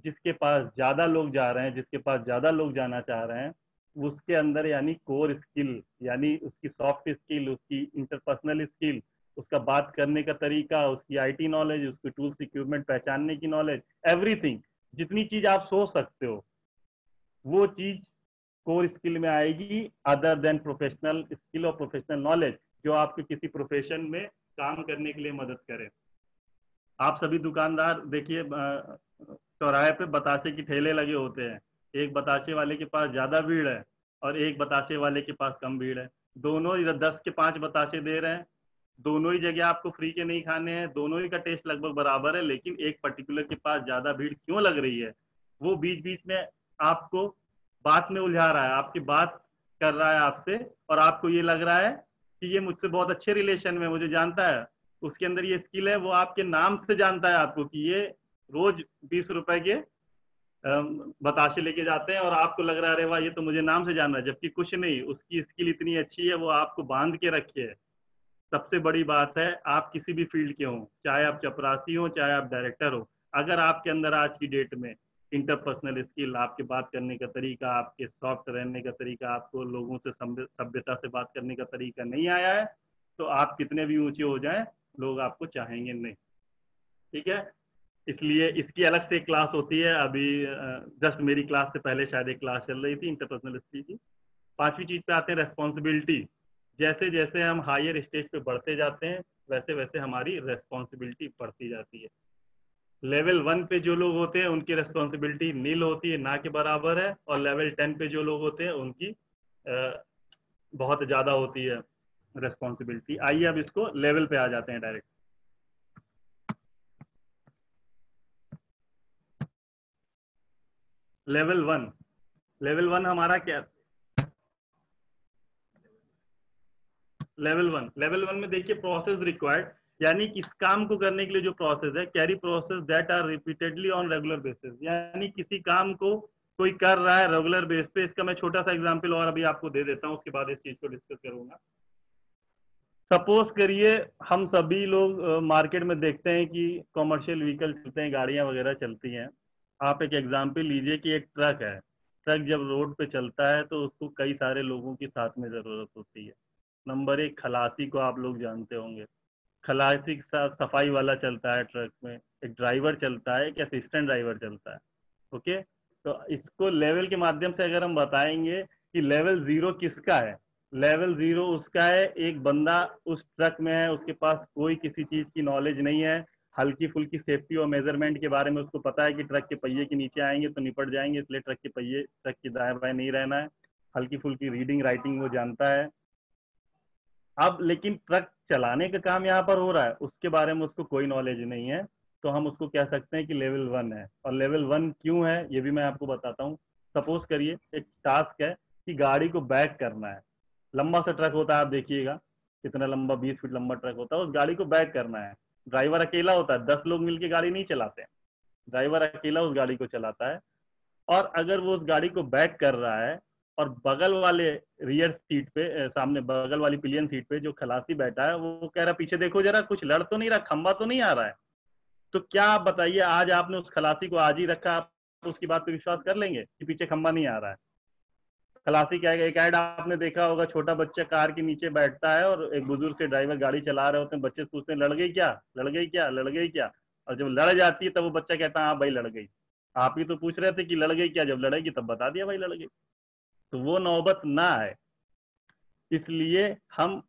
जिसके पास ज्यादा लोग जा रहे हैं, जिसके पास ज्यादा लोग जाना चाह रहे हैं, उसके अंदर यानी कोर स्किल, यानी उसकी सॉफ्ट स्किल, उसकी इंटरपर्सनल स्किल, उसका बात करने का तरीका, उसकी आईटी नॉलेज, उसकी टूल्स इक्विपमेंट पहचानने की नॉलेज, एवरीथिंग, जितनी चीज आप सोच सकते हो वो चीज कोर स्किल में आएगी, अदर देन प्रोफेशनल स्किल और प्रोफेशनल नॉलेज, जो आपके किसी प्रोफेशन में काम करने के लिए मदद करे। आप सभी दुकानदार देखिए, चौराहे पे बतासे की ठेले लगे होते हैं, एक बतासे वाले के पास ज्यादा भीड़ है और एक बतासे वाले के पास कम भीड़ है, दोनों इधर 10 के 5 बतासे दे रहे हैं, दोनों ही जगह आपको फ्री के नहीं खाने हैं, दोनों ही का टेस्ट लगभग बराबर है, लेकिन एक पर्टिकुलर के पास ज्यादा भीड़ क्यों लग रही है, वो बीच बीच में आपको बात में उलझा रहा है, आपकी बात कर रहा है आपसे, और आपको ये लग रहा है कि ये मुझसे बहुत अच्छे रिलेशन में मुझे जानता है, उसके अंदर ये स्किल है, वो आपके नाम से जानता है आपको कि ये रोज 20 रुपए के बताशे लेके जाते हैं, और आपको लग रहा है अरे वाह ये तो मुझे नाम से जान रहा है, जबकि कुछ नहीं, उसकी स्किल इतनी अच्छी है, वो आपको बांध के रखे है। सबसे बड़ी बात है, आप किसी भी फील्ड के हों, चाहे आप चपरासी हो, चाहे आप डायरेक्टर हो, अगर आपके अंदर आज की डेट में इंटरपर्सनल स्किल, आपके बात करने का तरीका, आपके सॉफ्ट रहने का तरीका, आपको लोगों से सभ्यता से बात करने का तरीका नहीं आया है, तो आप कितने भी ऊंचे हो जाएं, लोग आपको चाहेंगे नहीं। ठीक है, इसलिए इसकी अलग से क्लास होती है, अभी जस्ट मेरी क्लास से पहले शायद एक क्लास चल रही थी इंटरपर्सनल स्किल की। पांचवी चीज पे आते हैं, रेस्पॉन्सिबिलिटी। जैसे जैसे हम हायर स्टेज पे बढ़ते जाते हैं, वैसे वैसे हमारी रेस्पॉन्सिबिलिटी बढ़ती जाती है। लेवल 1 पे जो लोग होते हैं उनकी रेस्पॉन्सिबिलिटी नील होती है, ना के बराबर है, और लेवल 10 पे जो लोग होते हैं उनकी बहुत ज्यादा होती है रेस्पॉन्सिबिलिटी। आइए अब इसको लेवल पे आ जाते हैं डायरेक्ट। लेवल 1, लेवल 1 हमारा क्या, लेवल 1 में देखिए प्रोसेस रिक्वायर्ड, यानी इस काम को करने के लिए जो प्रोसेस है, carry process that are repeatedly on regular basis, यानी किसी काम को कोई कर रहा है रेगुलर बेस पे। इसका मैं छोटा सा एग्जांपल और अभी आपको दे देता हूं, उसके बाद इस चीज को डिस्कस करूंगा। सपोज करिए हम सभी लोग मार्केट में देखते हैं कि कॉमर्शियल व्हीकल चलते हैं, गाड़ियां वगैरह चलती हैं। आप एक एग्जांपल लीजिए कि एक ट्रक है, ट्रक जब रोड पे चलता है तो उसको कई सारे लोगों की साथ में जरूरत होती है। नंबर 1, खलासी को आप लोग जानते होंगे, खलासी के साथ सफाई वाला चलता है ट्रक में, एक ड्राइवर चलता है, एक असिस्टेंट ड्राइवर चलता है। ओके, तो इसको लेवल के माध्यम से अगर हम बताएंगे कि लेवल 0 किसका है, लेवल 0 उसका है, एक बंदा उस ट्रक में है, उसके पास कोई किसी चीज की नॉलेज नहीं है, हल्की फुल्की सेफ्टी और मेजरमेंट के बारे में उसको पता है कि ट्रक के पहिए के नीचे आएंगे तो निपट जाएंगे, इसलिए ट्रक के पहिए, ट्रक के दाएं बाएं नहीं रहना है, हल्की फुल्की रीडिंग राइटिंग वो जानता है। अब लेकिन ट्रक चलाने का काम यहाँ पर हो रहा है, उसके बारे में उसको कोई नॉलेज नहीं है, तो हम उसको कह सकते हैं कि लेवल 1 है। और लेवल 1 क्यों है ये भी मैं आपको बताता हूँ। सपोज करिए एक टास्क है कि गाड़ी को बैक करना है, लंबा सा ट्रक होता है, आप देखिएगा कितना लंबा, 20 फीट लंबा ट्रक होता है, उस गाड़ी को बैक करना है। ड्राइवर अकेला होता है, 10 लोग मिलकर गाड़ी नहीं चलाते हैं, ड्राइवर अकेला उस गाड़ी को चलाता है। और अगर वो उस गाड़ी को बैक कर रहा है और बगल वाले रियर सीट पे, सामने बगल वाली पिलियन सीट पे जो खलासी बैठा है, वो कह रहा पीछे देखो जरा, कुछ लड़ तो नहीं रहा, खंबा तो नहीं आ रहा है, तो क्या आप बताइए, आज आपने उस खलासी को आज ही रखा, आप उसकी बात पे विश्वास कर लेंगे कि पीछे खंबा नहीं आ रहा है? खलासी क्या है, एक ऐड आपने देखा होगा, छोटा बच्चा कार के नीचे बैठता है और एक बुजुर्ग से ड्राइवर गाड़ी चला रहे होते हैं, बच्चे पूछते हैं लड़ गई क्या, लड़ गई क्या, लड़ गई क्या, और जब लड़ जाती है तब वो बच्चा कहता है हाँ भाई लड़ गई। आप ही तो पूछ रहे थे कि लड़ गई क्या, जब लड़ेगी तब बता दिया भाई लड़ गई। तो वो नौबत ना आए, इसलिए हम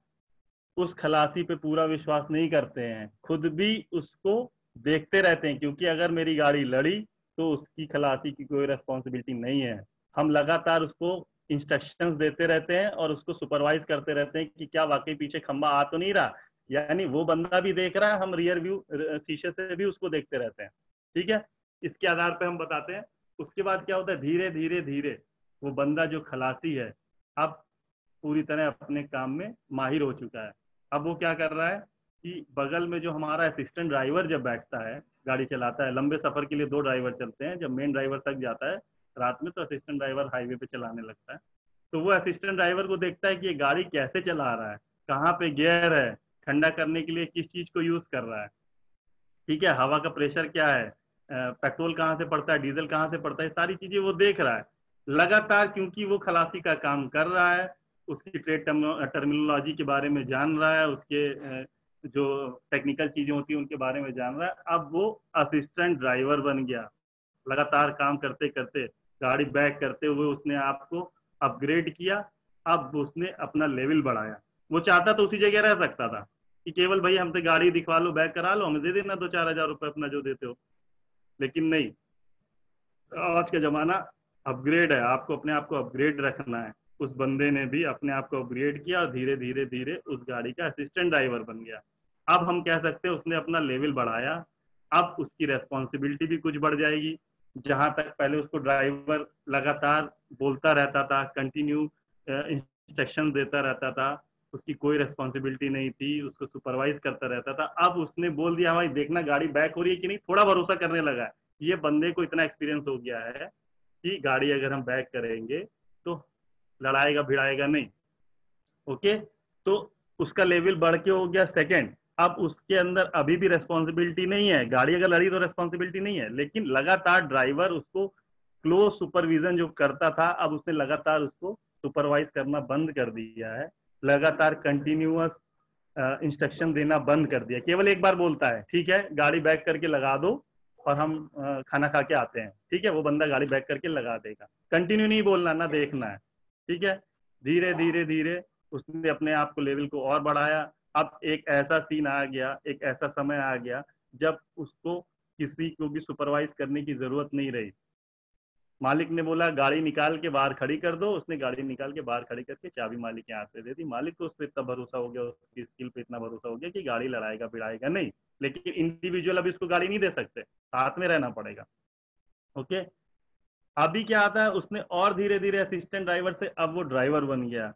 उस खलासी पे पूरा विश्वास नहीं करते हैं, खुद भी उसको देखते रहते हैं, क्योंकि अगर मेरी गाड़ी लड़ी तो उसकी खलासी की कोई रेस्पॉन्सिबिलिटी नहीं है। हम लगातार उसको इंस्ट्रक्शंस देते रहते हैं और उसको सुपरवाइज करते रहते हैं कि क्या वाकई पीछे खंबा आ तो नहीं रहा, यानी वो बंदा भी देख रहा है, हम रियर व्यू शीशे से भी उसको देखते रहते हैं। ठीक है, इसके आधार पे हम बताते हैं। उसके बाद क्या होता है, धीरे धीरे धीरे वो बंदा जो खलासी है अब पूरी तरह अपने काम में माहिर हो चुका है। अब वो क्या कर रहा है कि बगल में जो हमारा असिस्टेंट ड्राइवर जब बैठता है, गाड़ी चलाता है, लंबे सफर के लिए 2 ड्राइवर चलते हैं, जब मेन ड्राइवर थक जाता है रात में तो असिस्टेंट ड्राइवर हाईवे पे चलाने लगता है। तो वो असिस्टेंट ड्राइवर को देखता है कि ये गाड़ी कैसे चला रहा है, कहाँ पे गियर है, ठंडा करने के लिए किस चीज को यूज कर रहा है, ठीक है, हवा का प्रेशर क्या है, पेट्रोल कहाँ से पड़ता है, डीजल कहाँ से पड़ता है, सारी चीजें वो देख रहा है लगातार, क्योंकि वो खलासी का काम कर रहा है, उसकी ट्रेड टर्मिनोलॉजी के बारे में जान रहा है, उसके जो टेक्निकल चीजें होती हैं उनके बारे में जान रहा है। अब वो असिस्टेंट ड्राइवर बन गया। लगातार काम करते करते, गाड़ी बैक करते हुए उसने आपको अपग्रेड किया। अब उसने अपना लेवल बढ़ाया। वो चाहता तो उसी जगह रह सकता था कि केवल भाई हमसे गाड़ी दिखवा लो, बैक करा लो, हमें दे देना 2-4 हजार रुपए अपना जो देते हो, लेकिन नहीं, आज का जमाना अपग्रेड है, आपको अपने आप को अपग्रेड रखना है। उस बंदे ने भी अपने आप को अपग्रेड किया और धीरे धीरे धीरे उस गाड़ी का असिस्टेंट ड्राइवर बन गया। अब हम कह सकते हैं उसने अपना लेवल बढ़ाया। अब उसकी रेस्पॉन्सिबिलिटी भी कुछ बढ़ जाएगी। जहां तक पहले उसको ड्राइवर लगातार बोलता रहता था, कंटिन्यू इंस्ट्रक्शन देता रहता था, उसकी कोई रेस्पॉन्सिबिलिटी नहीं थी, उसको सुपरवाइज करता रहता था, अब उसने बोल दिया भाई देखना गाड़ी बैक हो रही है कि नहीं, थोड़ा भरोसा करने लगा है। ये बंदे को इतना एक्सपीरियंस हो गया है कि गाड़ी अगर हम बैक करेंगे तो लड़ाएगा भिड़ाएगा नहीं। ओके, तो उसका लेवल बढ़ के हो गया सेकंड। अब उसके अंदर अभी भी रेस्पॉन्सिबिलिटी नहीं है, गाड़ी अगर लड़ी तो रेस्पॉन्सिबिलिटी नहीं है, लेकिन लगातार ड्राइवर उसको क्लोज सुपरविजन जो करता था, अब उसने लगातार उसको सुपरवाइज करना बंद कर दिया है। लगातार कंटिन्यूअस इंस्ट्रक्शन देना बंद कर दिया। केवल एक बार बोलता है ठीक है गाड़ी बैक करके लगा दो और हम खाना खा के आते हैं, ठीक है, वो बंदा गाड़ी बैक करके लगा देगा। कंटिन्यू नहीं बोलना ना देखना है, ठीक है। धीरे धीरे धीरे उसने अपने आप को लेवल को और बढ़ाया। अब एक ऐसा सीन आ गया, एक ऐसा समय आ गया जब उसको किसी को भी सुपरवाइज करने की जरूरत नहीं रही। मालिक ने बोला गाड़ी निकाल के बाहर खड़ी कर दो, उसने गाड़ी निकाल के बाहर खड़ी करके चाबी मालिक के हाथ पे दे दी। मालिक को उस पर इतना भरोसा हो गया, उसकी स्किल पे इतना भरोसा हो गया कि गाड़ी लड़ाएगा भिड़ाएगा नहीं। लेकिन इंडिविजुअल अभी उसको गाड़ी नहीं दे सकते, साथ में रहना पड़ेगा। ओके, अभी क्या आता है, उसने और धीरे धीरे असिस्टेंट ड्राइवर से अब वो ड्राइवर बन गया।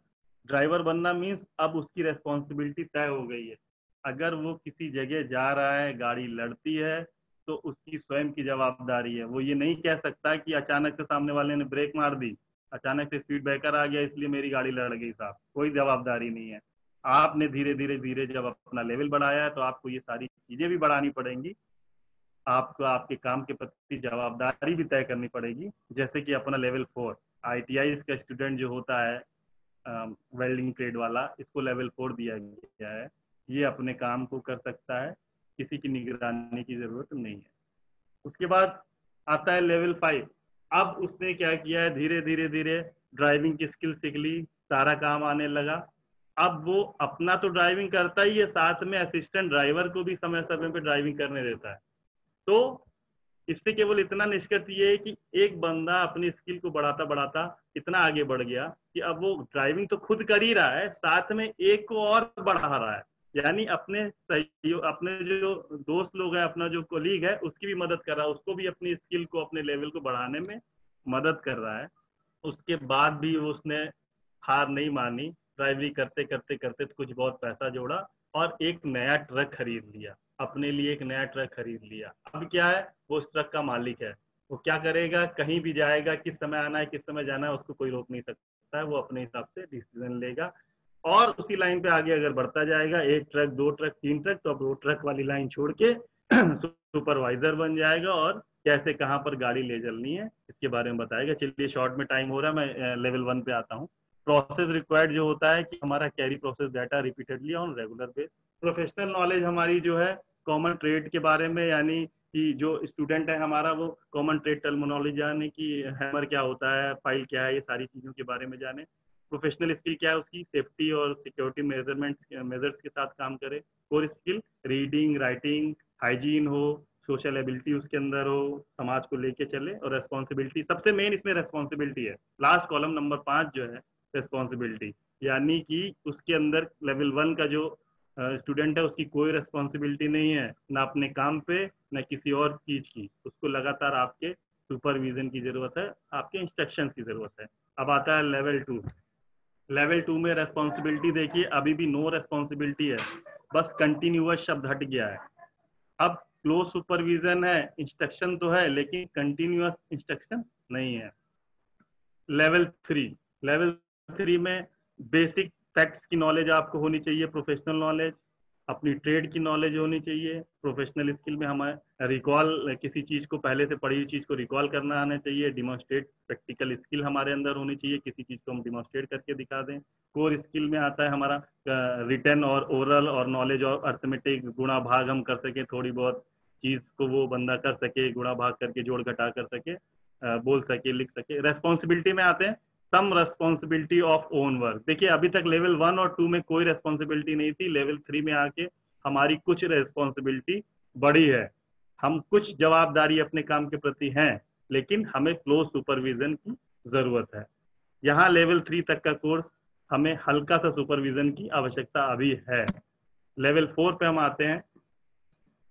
ड्राइवर बनना मीन्स अब उसकी रेस्पॉन्सिबिलिटी तय हो गई है। अगर वो किसी जगह जा रहा है, गाड़ी लड़ती है, तो उसकी स्वयं की जवाबदारी है। वो ये नहीं कह सकता कि अचानक से सामने वाले ने ब्रेक मार दी, अचानक से स्पीड ब्रेकर आ गया इसलिए मेरी गाड़ी लड़ गई, साहब कोई जवाबदारी नहीं है। आपने धीरे धीरे धीरे जब अपना लेवल बढ़ाया है तो आपको ये सारी चीजें भी बढ़ानी पड़ेंगी। आपको आपके काम के प्रति जवाबदारी भी तय करनी पड़ेगी। जैसे कि अपना लेवल 4 ITI का स्टूडेंट जो होता है, वेल्डिंग ट्रेड वाला, इसको लेवल 4 दिया गया है। ये अपने काम को कर सकता है, किसी की निगरानी की जरूरत नहीं है। उसके बाद आता है लेवल 5। अब उसने क्या किया है, धीरे धीरे धीरे ड्राइविंग की स्किल सीख ली, सारा काम आने लगा। अब वो अपना तो ड्राइविंग करता ही है, साथ में असिस्टेंट ड्राइवर को भी समय समय पे ड्राइविंग करने देता है। तो इससे केवल इतना निष्कर्ष ये है कि एक बंदा अपनी स्किल को बढ़ाता बढ़ाता इतना आगे बढ़ गया कि अब वो ड्राइविंग तो खुद कर ही रहा है, साथ में एक को और बढ़ा रहा है। यानी अपने सहयोग, अपने जो दोस्त लोग हैं, अपना जो कोलीग है, उसकी भी मदद कर रहा है, उसको भी अपनी स्किल को, अपने लेवल को बढ़ाने में मदद कर रहा है। उसके बाद भी उसने हार नहीं मानी, ड्राइवरी करते करते करते तो कुछ बहुत पैसा जोड़ा और एक नया ट्रक खरीद लिया, अपने लिए एक नया ट्रक खरीद लिया। अब क्या है, वो उस ट्रक का मालिक है। वो क्या करेगा, कहीं भी जाएगा, किस समय आना है किस समय जाना है उसको कोई रोक नहीं सकता है। वो अपने हिसाब से डिसीजन लेगा और उसी लाइन पे आगे अगर बढ़ता जाएगा, 1 ट्रक 2 ट्रक 3 ट्रक, तो अब वो ट्रक वाली लाइन छोड़ के सुपरवाइजर बन जाएगा और कैसे कहाँ पर गाड़ी ले चलनी है इसके बारे में बताएगा। चलिए शॉर्ट में टाइम हो रहा है, मैं लेवल 1 पे आता हूँ। प्रोसेस रिक्वायर्ड जो होता है कि हमारा carry process data repeatedly on regular base. Professional knowledge हमारी जो है कॉमन ट्रेड के बारे में, यानी कि जो स्टूडेंट है हमारा वो कॉमन ट्रेड टर्मिनोलॉजी जाने कि हैमर क्या होता है, फाइल क्या है, ये सारी चीज़ों के बारे में जाने। प्रोफेशनल स्किल क्या है, उसकी सेफ्टी और सिक्योरिटी मेजर्स के साथ काम करे। Core skill reading writing, hygiene हो, सोशल एबिलिटी उसके अंदर हो, समाज को लेके चले। और रेस्पॉन्सिबिलिटी सबसे मेन इसमें रेस्पॉन्सिबिलिटी है, लास्ट कॉलम नंबर 5 जो है रेस्पॉन्सिबिलिटी, यानी कि उसके अंदर लेवल 1 का जो स्टूडेंट है उसकी कोई रिस्पॉन्सिबिलिटी नहीं है, ना अपने काम पे ना किसी और चीज की, उसको लगातार आपके सुपरविजन की जरूरत है, आपके इंस्ट्रक्शन की जरूरत है। अब आता है लेवल 2। लेवल 2 में रेस्पॉन्सिबिलिटी देखिए अभी भी नो रेस्पॉन्सिबिलिटी है, बस कंटिन्यूअस शब्द हट गया है। अब क्लोज सुपरविजन है, इंस्ट्रक्शन तो है लेकिन कंटिन्यूअस इंस्ट्रक्शन नहीं है। लेवल 3, लेवल 3 में बेसिक फैक्ट्स की नॉलेज आपको होनी चाहिए, प्रोफेशनल नॉलेज, अपनी ट्रेड की नॉलेज होनी चाहिए। प्रोफेशनल स्किल में हमें रिकॉल, किसी चीज को पहले से पढ़ी हुई चीज को रिकॉल करना आना चाहिए। डिमॉन्स्ट्रेट प्रैक्टिकल स्किल हमारे अंदर होनी चाहिए, किसी चीज को हम डिमॉन्स्ट्रेट करके दिखा दें। कोर स्किल में आता है हमारा रिटन और ओरल और नॉलेज और अर्थमेटिक, गुणा भाग हम कर सके, थोड़ी बहुत चीज को वो बंदा कर सके, गुणा भाग करके जोड़ घटा कर सके, बोल सके, लिख सके। रेस्पॉन्सिबिलिटी में आते हैं सम रेस्पॉन्सिबिलिटी ऑफ ओन वर्क। देखिए अभी तक लेवल 1 और 2 में कोई रेस्पॉन्सिबिलिटी नहीं थी, लेवल 3 में आके हमारी कुछ रेस्पॉन्सिबिलिटी बढ़ी है। हम कुछ जवाबदारी अपने काम के प्रति हैं, लेकिन हमें क्लोज सुपरविजन की जरूरत है। यहाँ लेवल 3 तक का कोर्स हमें हल्का सा सुपरविजन की आवश्यकता अभी है। लेवल 4 पे हम आते हैं।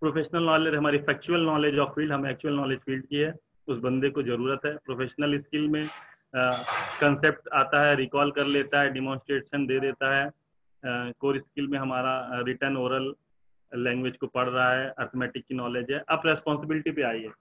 प्रोफेशनल नॉलेज हमारी फैक्चुअल नॉलेज ऑफ फील्ड, हमें एक्चुअल नॉलेज फील्ड की है, उस बंदे को जरूरत है। प्रोफेशनल स्किल में कंसेप्ट आता है, रिकॉल कर लेता है, डिमॉन्स्ट्रेशन दे देता है। कोर स्किल में हमारा रिटन ओरल लैंग्वेज को पढ़ रहा है, अर्थमेटिक की नॉलेज है। अब रेस्पॉन्सिबिलिटी पे आइए।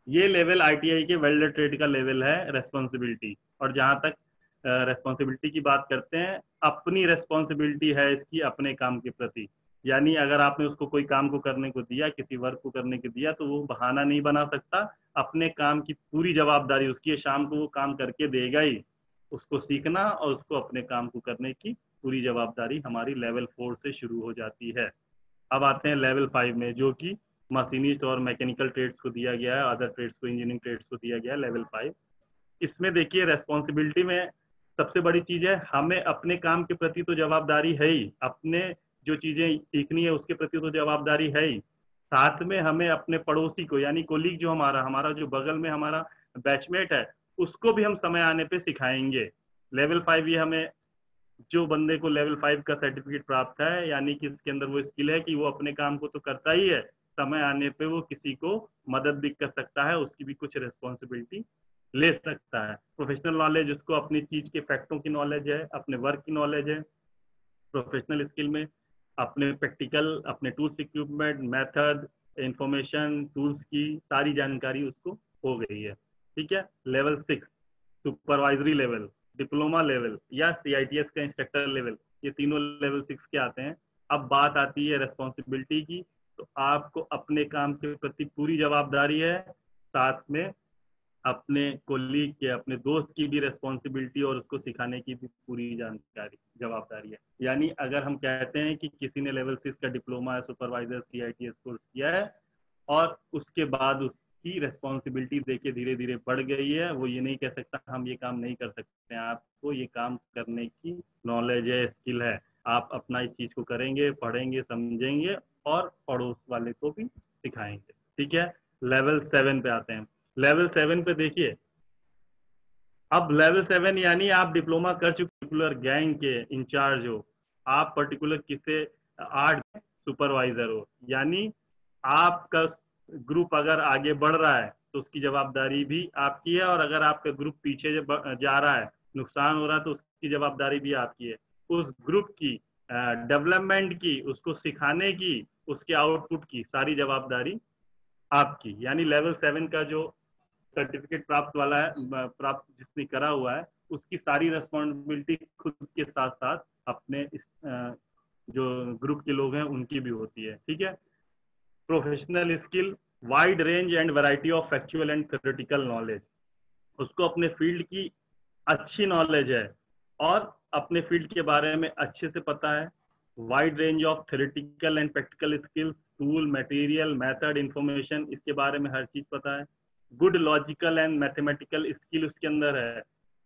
ये लेवल आईटीआई के वेल्डर ट्रेड का लेवल है रेस्पॉन्सिबिलिटी। और जहाँ तक रेस्पॉन्सिबिलिटी की बात करते हैं, अपनी रेस्पॉन्सिबिलिटी है इसकी अपने काम के प्रति। यानी अगर आपने उसको कोई काम को करने को दिया, किसी वर्क को करने को दिया, तो वो बहाना नहीं बना सकता, अपने काम की पूरी जवाबदारी उसकी है, शाम को वो काम करके देगा ही। उसको सीखना और उसको अपने काम को करने की पूरी जवाबदारी हमारी लेवल 4 से शुरू हो जाती है। अब आते हैं लेवल 5 में, जो कि मशीनिस्ट और मैकेनिकल ट्रेड्स को दिया गया है, अदर ट्रेड्स को, इंजीनियरिंग ट्रेड्स को दिया गया है लेवल 5। इसमें देखिए रेस्पॉन्सिबिलिटी में सबसे बड़ी चीज है, हमें अपने काम के प्रति तो जवाबदारी है ही, अपने जो चीजें सीखनी है उसके प्रति तो जवाबदारी है ही, साथ में हमें अपने पड़ोसी को, यानी कोलीग जो हमारा हमारा जो बगल में हमारा बैचमेट है, उसको भी हम समय आने पे सिखाएंगे। लेवल 5 ये हमें, जो बंदे को लेवल 5 का सर्टिफिकेट प्राप्त है, यानी कि इसके अंदर वो स्किल है कि वो अपने काम को तो करता ही है, समय आने पे वो किसी को मदद भी कर सकता है, उसकी भी कुछ रिस्पॉन्सिबिलिटी ले सकता है। प्रोफेशनल नॉलेज, उसको अपनी चीज के फैक्टों की नॉलेज है, अपने वर्क की नॉलेज है। प्रोफेशनल स्किल में अपने प्रैक्टिकल, अपने tools, equipment, method, information, tools की सारी जानकारी उसको हो गई है। ठीक है। Level 6 supervisory level, diploma level या सीआईटीएस का इंस्ट्रक्टर लेवल, ये तीनों लेवल 6 के आते हैं। अब बात आती है रेस्पॉन्सिबिलिटी की, तो आपको अपने काम के प्रति पूरी जवाबदारी है, साथ में अपने कोलीग के, अपने दोस्त की भी रेस्पॉन्सिबिलिटी और उसको सिखाने की भी पूरी जानकारी, जवाबदारी है। यानी अगर हम कहते हैं कि किसी ने लेवल 6 का डिप्लोमा या सुपरवाइजर सीआईटीएस कोर्स किया है और उसके बाद उसकी रेस्पॉन्सिबिलिटी देखिए धीरे धीरे बढ़ गई है, वो ये नहीं कह सकता हम ये काम नहीं कर सकते हैं। आपको ये काम करने की नॉलेज है, स्किल है, आप अपना इस चीज को करेंगे, पढ़ेंगे, समझेंगे और पड़ोस वाले को भी सिखाएंगे। ठीक है। लेवल 7 पे आते हैं। लेवल 7 पे देखिए, अब लेवल 7 यानी आप डिप्लोमा कर चुके, पर्टिकुलर गैंग के इंचार्ज हो, आप पर्टिकुलर किसे आर्ट सुपरवाइजर हो, यानी आपका ग्रुप अगर आगे बढ़ रहा है तो उसकी जवाबदारी भी आपकी है, और अगर आपका ग्रुप पीछे जा रहा है, नुकसान हो रहा है, तो उसकी जवाबदारी भी आपकी है। उस ग्रुप की डेवलपमेंट की, उसको सिखाने की, उसके आउटपुट की सारी जवाबदारी आपकी। यानी लेवल 7 का जो सर्टिफिकेट प्राप्त वाला है, प्राप्त जिसने करा हुआ है, उसकी सारी रेस्पॉन्सिबिलिटी खुद के साथ साथ अपने जो ग्रुप के लोग हैं उनकी भी होती है। ठीक है। Professional skill, wide range and variety of factual and theoretical knowledge, उसको अपने फील्ड की अच्छी नॉलेज है और अपने फील्ड के बारे में अच्छे से पता है। Wide range of theoretical and practical skills, tool, material, method, information, इसके बारे में हर चीज पता है। Good logical and mathematical skill उसके अंदर है।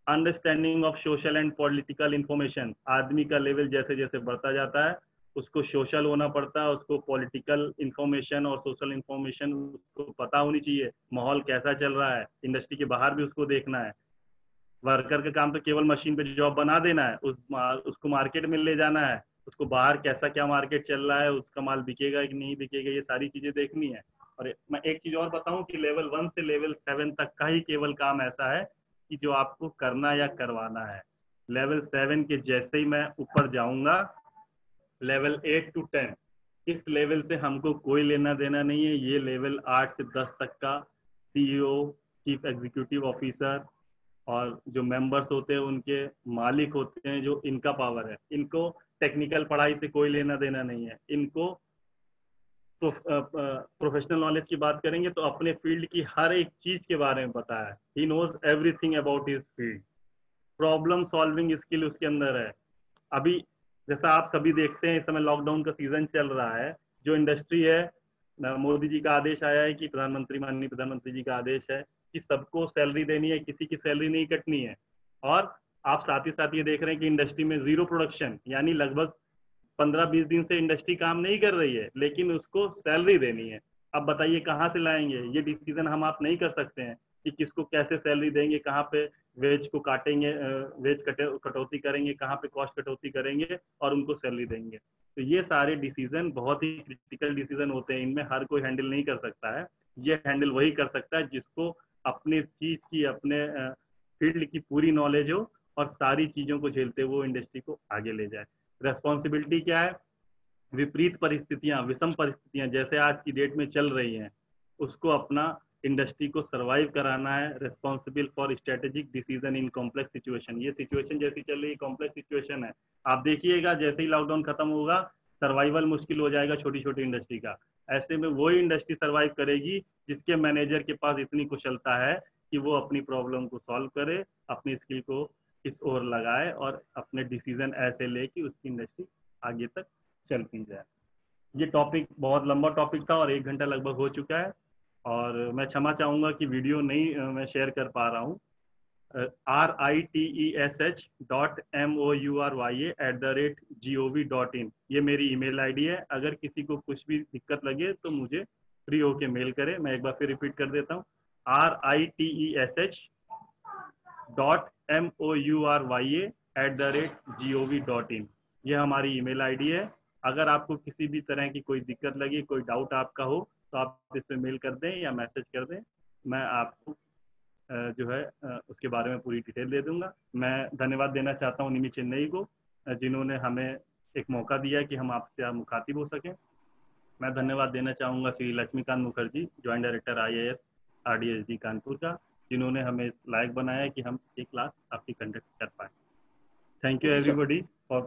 Understanding of social and political information, आदमी का लेवल जैसे जैसे बढ़ता जाता है उसको सोशल होना पड़ता है, उसको पॉलिटिकल इंफॉर्मेशन और सोशल इंफॉर्मेशन उसको पता होनी चाहिए, माहौल कैसा चल रहा है, इंडस्ट्री के बाहर भी उसको देखना है। वर्कर का काम तो केवल मशीन पे जॉब बना देना है, उसको मार्केट में ले जाना है, उसको बाहर कैसा क्या मार्केट चल रहा है, उसका माल बिकेगा कि नहीं बिकेगा, ये सारी चीजें देखनी है। और मैं एक चीज और बताऊं कि लेवल 1 से लेवल 7 तक का ही केवल काम ऐसा है कि जो आपको करना या करवाना है। लेवल 7 के जैसे ही मैं ऊपर जाऊंगा, लेवल 8 to 10, इस लेवल से हमको कोई लेना देना नहीं है। ये लेवल 8 से 10 तक का सीईओ, चीफ एग्जीक्यूटिव ऑफिसर और जो मेंबर्स होते हैं उनके मालिक होते हैं, जो इनका पावर है। इनको टेक्निकल पढ़ाई से कोई लेना देना नहीं है। इनको प्रोफेशनल नॉलेज की बात करेंगे तो अपने फील्ड की हर एक चीज के बारे में पता है। He knows everything about his field. Problem solving skill उसके अंदर है। अभी जैसा आप सभी देखते हैं, इस समय लॉकडाउन का सीजन चल रहा है। जो इंडस्ट्री है, मोदी जी का आदेश आया है कि माननीय प्रधानमंत्री जी का आदेश है कि सबको सैलरी देनी है, किसी की सैलरी नहीं कटनी है। और आप साथ ही साथ ये देख रहे हैं कि इंडस्ट्री में जीरो प्रोडक्शन, यानी लगभग 15-20 दिन से इंडस्ट्री काम नहीं कर रही है, लेकिन उसको सैलरी देनी है। अब बताइए कहाँ से लाएंगे? ये डिसीजन हम आप नहीं कर सकते हैं कि किसको कैसे सैलरी देंगे, कहाँ पे वेज को काटेंगे, वेज कटौती करेंगे, कहाँ पे कॉस्ट कटौती करेंगे और उनको सैलरी देंगे। तो ये सारे डिसीजन बहुत ही क्रिटिकल डिसीजन होते हैं। इनमें हर कोई हैंडल नहीं कर सकता है। ये हैंडल वही कर सकता है जिसको अपने चीज की, अपने फील्ड की पूरी नॉलेज हो और सारी चीजों को झेलते हुए इंडस्ट्री को आगे ले जाए। रेस्पॉन्सिबिलिटी क्या है? विपरीत परिस्थितियां, विषम परिस्थितियां जैसे आज की डेट में चल रही हैं, उसको अपना इंडस्ट्री को सरवाइव कराना है। Responsible for strategic decision in complex situation. ये सिचुएशन जैसी चल रही है, कॉम्प्लेक्स सिचुएशन है। आप देखिएगा जैसे ही लॉकडाउन खत्म होगा, सर्वाइवल मुश्किल हो जाएगा छोटी छोटी इंडस्ट्री का। ऐसे में वही इंडस्ट्री सर्वाइव करेगी जिसके मैनेजर के पास इतनी कुशलता है कि वो अपनी प्रॉब्लम को सॉल्व करे, अपनी स्किल को इस ओर लगाए और अपने डिसीजन ऐसे ले कि उसकी इंडस्ट्री आगे तक चलती जाए। ये टॉपिक बहुत लंबा टॉपिक था और 1 घंटा लगभग हो चुका है। और मैं क्षमा चाहूंगा कि वीडियो नहीं मैं शेयर कर पा रहा हूँ। RITESH.MOURYA@gov.in, ये मेरी ईमेल आईडी है। अगर किसी को कुछ भी दिक्कत लगे तो मुझे फ्री होके मेल करें। मैं एक बार फिर रिपीट कर देता हूँ, RITESH.MOURYA@gov.in, ये हमारी ईमेल आईडी है। अगर आपको किसी भी तरह की कोई दिक्कत लगी, कोई डाउट आपका हो, तो आप इस पे मेल कर दें या मैसेज कर दें। मैं आपको जो है उसके बारे में पूरी डिटेल दे दूंगा। मैं धन्यवाद देना चाहता हूँ निमी चेन्नई को, जिन्होंने हमें एक मौका दिया कि हम आपसे मुखातिब हो सकें। मैं धन्यवाद देना चाहूँगा Shri Laxmikant Mukherjee, joint director IAS RDSD Kanpur का, जिन्होंने हमें लायक बनाया कि हम ये क्लास आपकी कंडक्ट कर पाए। Thank you Thank you, sir. Everybody for